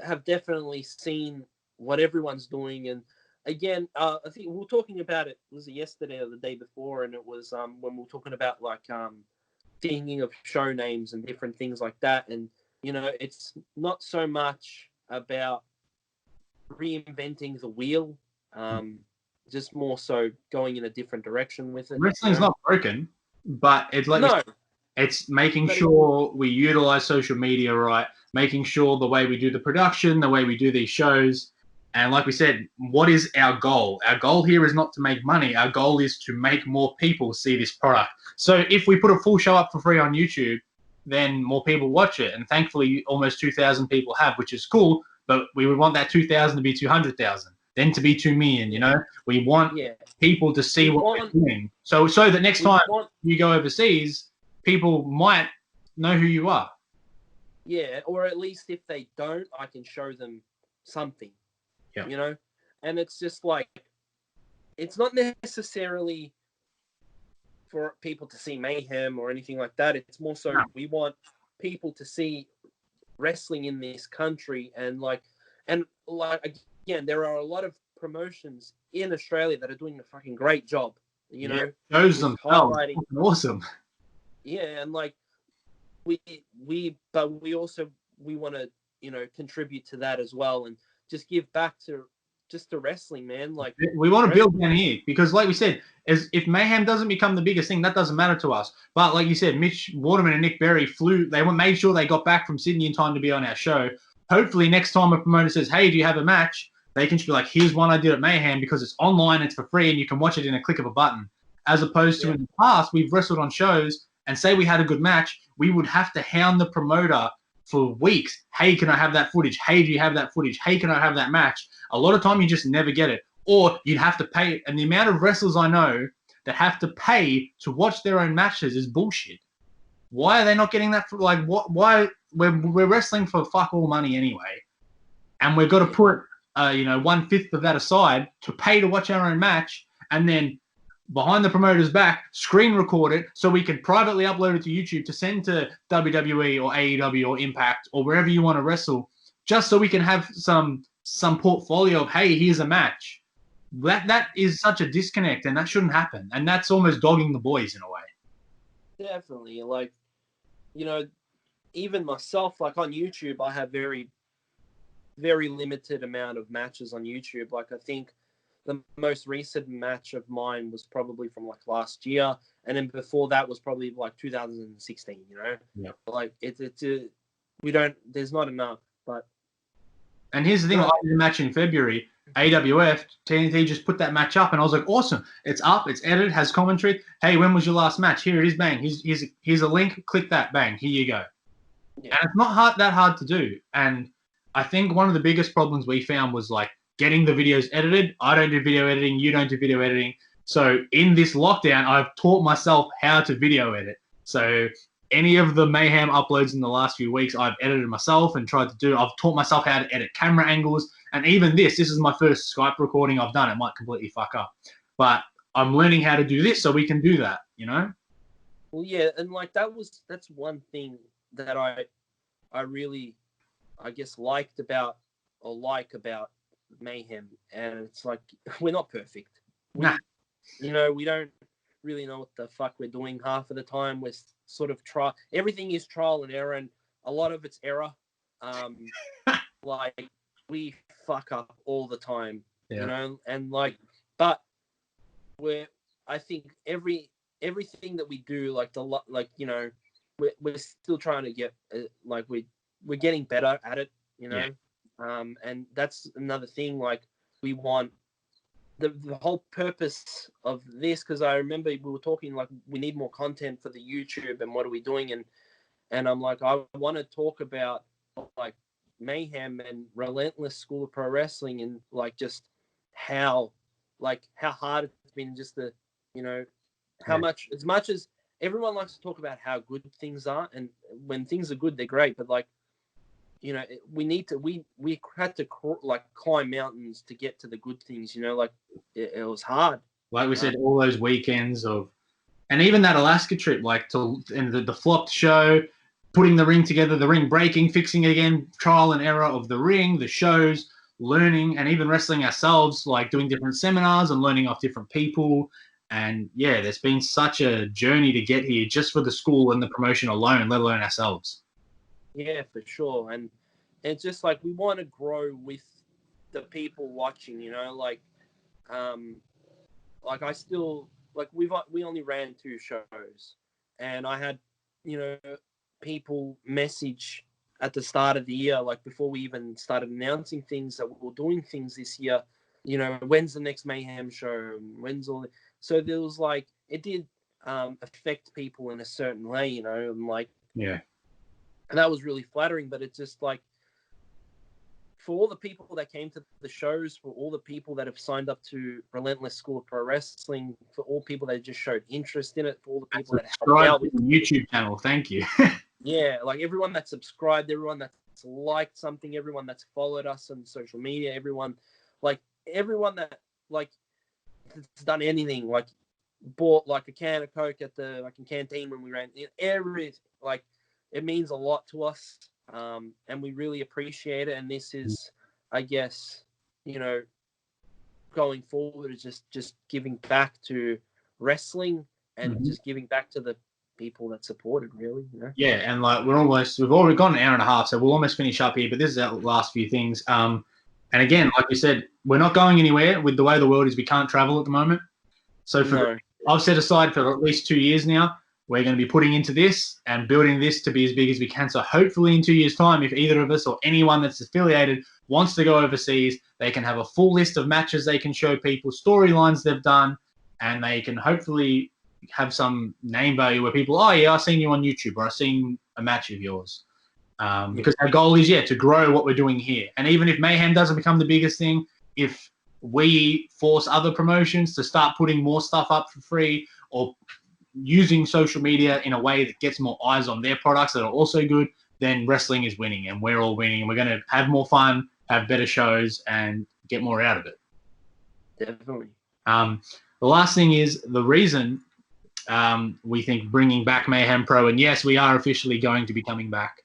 have definitely seen what everyone's doing. And again, I think we were talking about it, was it yesterday or the day before? And it was when we were talking about like thinking of show names and different things like that. And, you know, it's not so much about reinventing the wheel, just more so going in a different direction with it. Wrestling's not broken, but it's like it's making sure we utilize social media right, making sure the way we do the production, the way we do these shows. And like we said, what is our goal? Our goal here is not to make money. Our goal is to make more people see this product. So if we put a full show up for free on YouTube, then more people watch it. And thankfully, almost 2,000 people have, which is cool. But we would want that 2,000 to be 200,000, then to be 2 million, you know? We want people to see what we're doing. So that next time you go overseas, people might know who you are. Yeah, or at least if they don't, I can show them something. Yeah. You know? And it's just like, it's not necessarily for people to see Mayhem or anything like that. It's more so we want people to see wrestling in this country. And again, there are a lot of promotions in Australia that are doing a fucking great job. You know? Shows them highlighting. Awesome. Yeah, and like we want to, you know, contribute to that as well, and just give back to wrestling, man. Like, we want to build down here, because like we said, if Mayhem doesn't become the biggest thing, that doesn't matter to us. But like you said, Mitch Waterman and Nick Berry made sure they got back from Sydney in time to be on our show. Hopefully next time a promoter says, hey, do you have a match? They can just be like, here's one I did at Mayhem, because it's online, it's for free, and you can watch it in a click of a button. As opposed to in the past, we've wrestled on shows, and say we had a good match, we would have to hound the promoter for weeks. Hey, can I have that footage? Hey, do you have that footage? Hey, can I have that match? A lot of time you just never get it. Or you'd have to pay. And the amount of wrestlers I know that have to pay to watch their own matches is bullshit. Why are they not getting that? Like, what? Why? We're wrestling for fuck all money anyway, and we've got to put 1/5 of that aside to pay to watch our own match, and then behind the promoter's back, screen record it so we can privately upload it to YouTube to send to WWE or AEW or Impact or wherever you want to wrestle, just so we can have some portfolio of, hey, here's a match. That is such a disconnect, and that shouldn't happen, and that's almost dogging the boys in a way. Definitely, like, even myself, like on YouTube, I have very, very limited amount of matches on YouTube. Like, I think the most recent match of mine was probably from like last year, and then before that was probably like 2016. Yeah. Like there's not enough. But and here's the thing: I did a match in February. AWF, TNT just put that match up, and I was like, awesome. It's up, it's edited, has commentary. Hey, when was your last match? Here it is, bang. Here's a link, click that, bang, here you go. Yeah. And it's not that hard to do. And I think one of the biggest problems we found was like getting the videos edited. I don't do video editing, you don't do video editing. So in this lockdown, I've taught myself how to video edit. So any of the Mayhem uploads in the last few weeks, I've edited myself and tried to do. I've taught myself how to edit camera angles. And even this is my first Skype recording I've done. It might completely fuck up. But I'm learning how to do this so we can do that, Well, yeah, and like that's one thing that I really, I guess, like about Mayhem. And it's like, we're not perfect. We don't really know what the fuck we're doing half of the time. We're sort of everything is trial and error, and a lot of it's error. Like, we fuck up all the time, and like, but I think everything that we do, like we're still trying to get, like, we're getting better at it, and that's another thing. Like, we want the whole purpose of this, because I remember we were talking, like, we need more content for the YouTube, and what are we doing, and I'm like, I want to talk about like Mayhem and Relentless School of Pro Wrestling, and like just how hard it's been, just the how much, as much as everyone likes to talk about how good things are, and when things are good they're great, but like, we had to like climb mountains to get to the good things, like it was hard, like we said, all those weekends and even that Alaska trip, like and the flopped show, putting the ring together, the ring breaking, fixing it again, trial and error of the ring, the shows, learning, and even wrestling ourselves, like doing different seminars and learning off different people. And yeah, there's been such a journey to get here just for the school and the promotion alone, let alone ourselves. Yeah, for sure. And it's just like, we want to grow with the people watching, like I still, like, we only ran 2 shows, and I had, people message at the start of the year, like before we even started announcing things, that we were doing things this year, when's the next Mayhem show, so there was like, it did affect people in a certain way, and like, yeah, and that was really flattering. But it's just like, for all the people that came to the shows, for all the people that have signed up to Relentless School of Pro Wrestling, for all people that just showed interest in it, for all the people that helped out with the YouTube channel, thank you. Yeah, like everyone that subscribed, everyone that's liked something, everyone that's followed us on social media, everyone that like that's done anything, like bought like a can of Coke at the canteen when we ran, like, it means a lot to us, and we really appreciate it. And this is, I guess, going forward, is just giving back to wrestling, and just giving back to the people that supported, really. Yeah, and like, we've already gone an hour and a half, so we'll almost finish up here, but this is our last few things. And again, like you said, we're not going anywhere. With the way the world is, we can't travel at the moment. So I've set aside for at least 2 years now, we're going to be putting into this and building this to be as big as we can. So hopefully in 2 years' time, if either of us or anyone that's affiliated wants to go overseas, they can have a full list of matches they can show people, storylines they've done, and they can hopefully have some name value where people, oh yeah, I've seen you on YouTube, or I've seen a match of yours. because our goal is, to grow what we're doing here. And even if Mayhem doesn't become the biggest thing, if we force other promotions to start putting more stuff up for free or using social media in a way that gets more eyes on their products that are also good, then wrestling is winning and we're all winning, and we're going to have more fun, have better shows, and get more out of it. Definitely. The last thing is the reason we think bringing back Mayhem Pro, and yes, we are officially going to be coming back,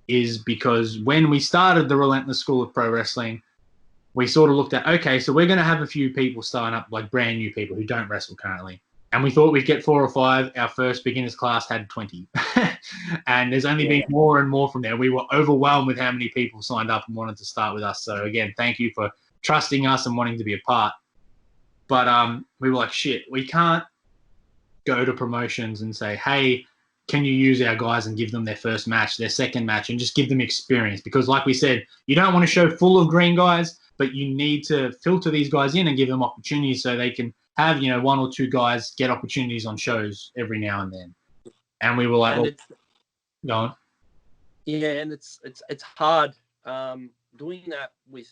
is because when we started the Relentless School of Pro Wrestling, we sort of looked at, okay, so we're going to have a few people sign up, like brand new people who don't wrestle currently. And we thought we'd get 4 or 5. Our first beginners class had 20. And there's only been more and more from there. We were overwhelmed with how many people signed up and wanted to start with us. So, again, thank you for trusting us and wanting to be a part. But we were like, shit, we can't go to promotions and say, hey, can you use our guys and give them their first match, their second match, and just give them experience? Because like we said, you don't want a show full of green guys, but you need to filter these guys in and give them opportunities so they can have, 1 or 2 guys get opportunities on shows every now and then. And we were like, go on. Yeah, and it's hard doing that with,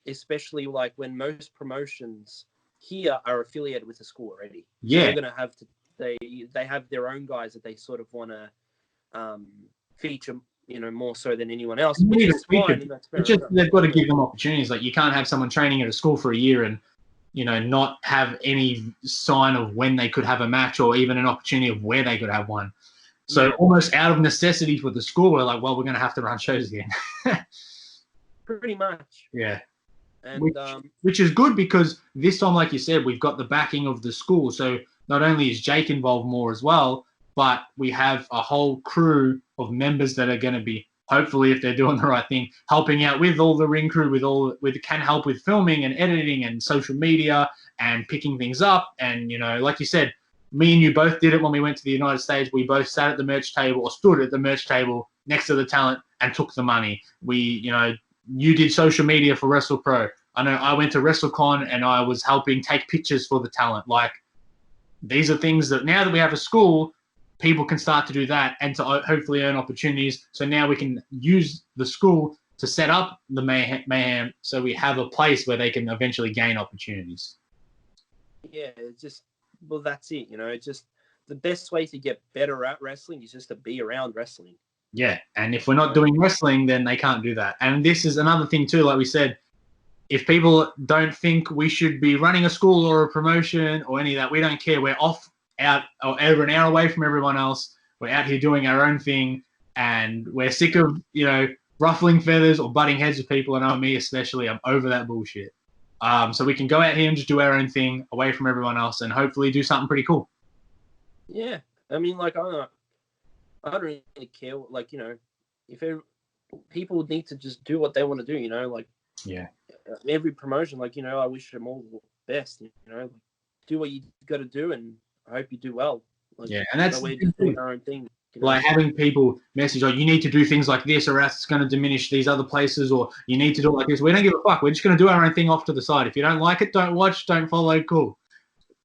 especially like when most promotions here are affiliated with the school already. Yeah. So they're going to have to, they have their own guys that they sort of want to feature, more so than anyone else, which is fine. And that's they've got to give them opportunities. Like, you can't have someone training at a school for a year and, not have any sign of when they could have a match or even an opportunity of where they could have one. So almost out of necessity for the school, we're like, well, we're going to have to run shows again. Pretty much. Yeah. And which is good, because this time, like you said, we've got the backing of the school. So not only is Jake involved more as well, but we have a whole crew of members that are going to be, hopefully, if they're doing the right thing, helping out with all the ring crew, can help with filming and editing and social media and picking things up. And, like you said, me and you both did it when we went to the United States. We both sat at the merch table or stood at the merch table next to the talent and took the money. You did social media for WrestlePro. I know I went to WrestleCon and I was helping take pictures for the talent. Like, these are things that now that we have a school, people can start to do that and to hopefully earn opportunities. So now we can use the school to set up the Mayhem so we have a place where they can eventually gain opportunities. Yeah, it's just, well, that's it. It's just the best way to get better at wrestling is just to be around wrestling. Yeah, and if we're not doing wrestling, then they can't do that. And this is another thing too, like we said, if people don't think we should be running a school or a promotion or any of that, we don't care. We're out over an hour away from everyone else. We're out here doing our own thing, and we're sick of, ruffling feathers or butting heads with people. I know me especially, I'm over that bullshit. So we can go out here and just do our own thing away from everyone else and hopefully do something pretty cool. Yeah. I mean, like, I don't really care. Like, if people need to just do what they want to do, like, yeah, every promotion, like, I wish them all the best, like, do what you got to do, and I hope you do well. Like, yeah, and that's we're just doing our own thing. Like having people message, you need to do things like this or else it's going to diminish these other places, or you need to do it like this. We don't give a fuck. We're just going to do our own thing off to the side. If you don't like it, don't watch, don't follow, cool.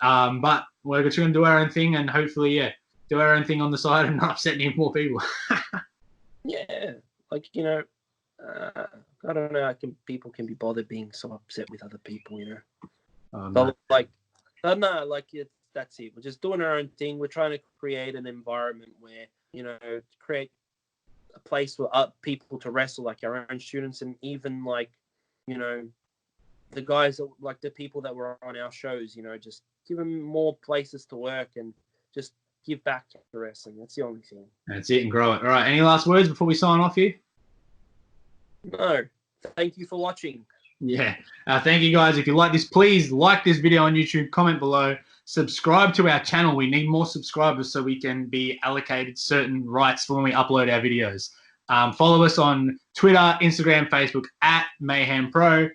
But we're just going to do our own thing and hopefully, do our own thing on the side and not upset any more people. Yeah. Like, I don't know. People can be bothered being so upset with other people, But like, I don't know. Like, that's it. We're just doing our own thing. We're trying to create an environment where, create a place for people to wrestle, like our own students, and even like, the guys that, like, the people that were on our shows, just give them more places to work and just give back to wrestling. That's the only thing. That's it, and grow it. All right. Any last words before we sign off here? No. Thank you for watching. Yeah. Thank you, guys. If you like this, please like this video on YouTube, comment below, subscribe to our channel. We need more subscribers so we can be allocated certain rights for when we upload our videos. Follow us on Twitter, Instagram, Facebook at Mayhem Pro,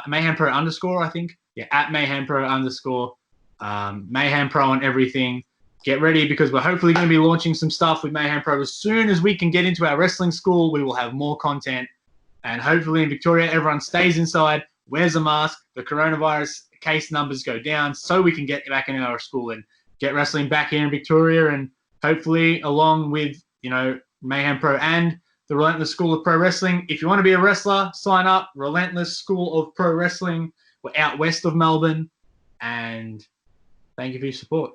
Mayhem Pro _ I think. Yeah, at Mayhem Pro _ Mayhem Pro on everything. Get ready, because we're hopefully going to be launching some stuff with Mayhem Pro. As soon as we can get into our wrestling school, we will have more content. And hopefully in Victoria, everyone stays inside, wears a mask, the coronavirus case numbers go down so we can get back into our school and get wrestling back here in Victoria. And hopefully, along with, Mayhem Pro and the Relentless School of Pro Wrestling. If you want to be a wrestler, sign up. Relentless School of Pro Wrestling. We're out west of Melbourne. And thank you for your support.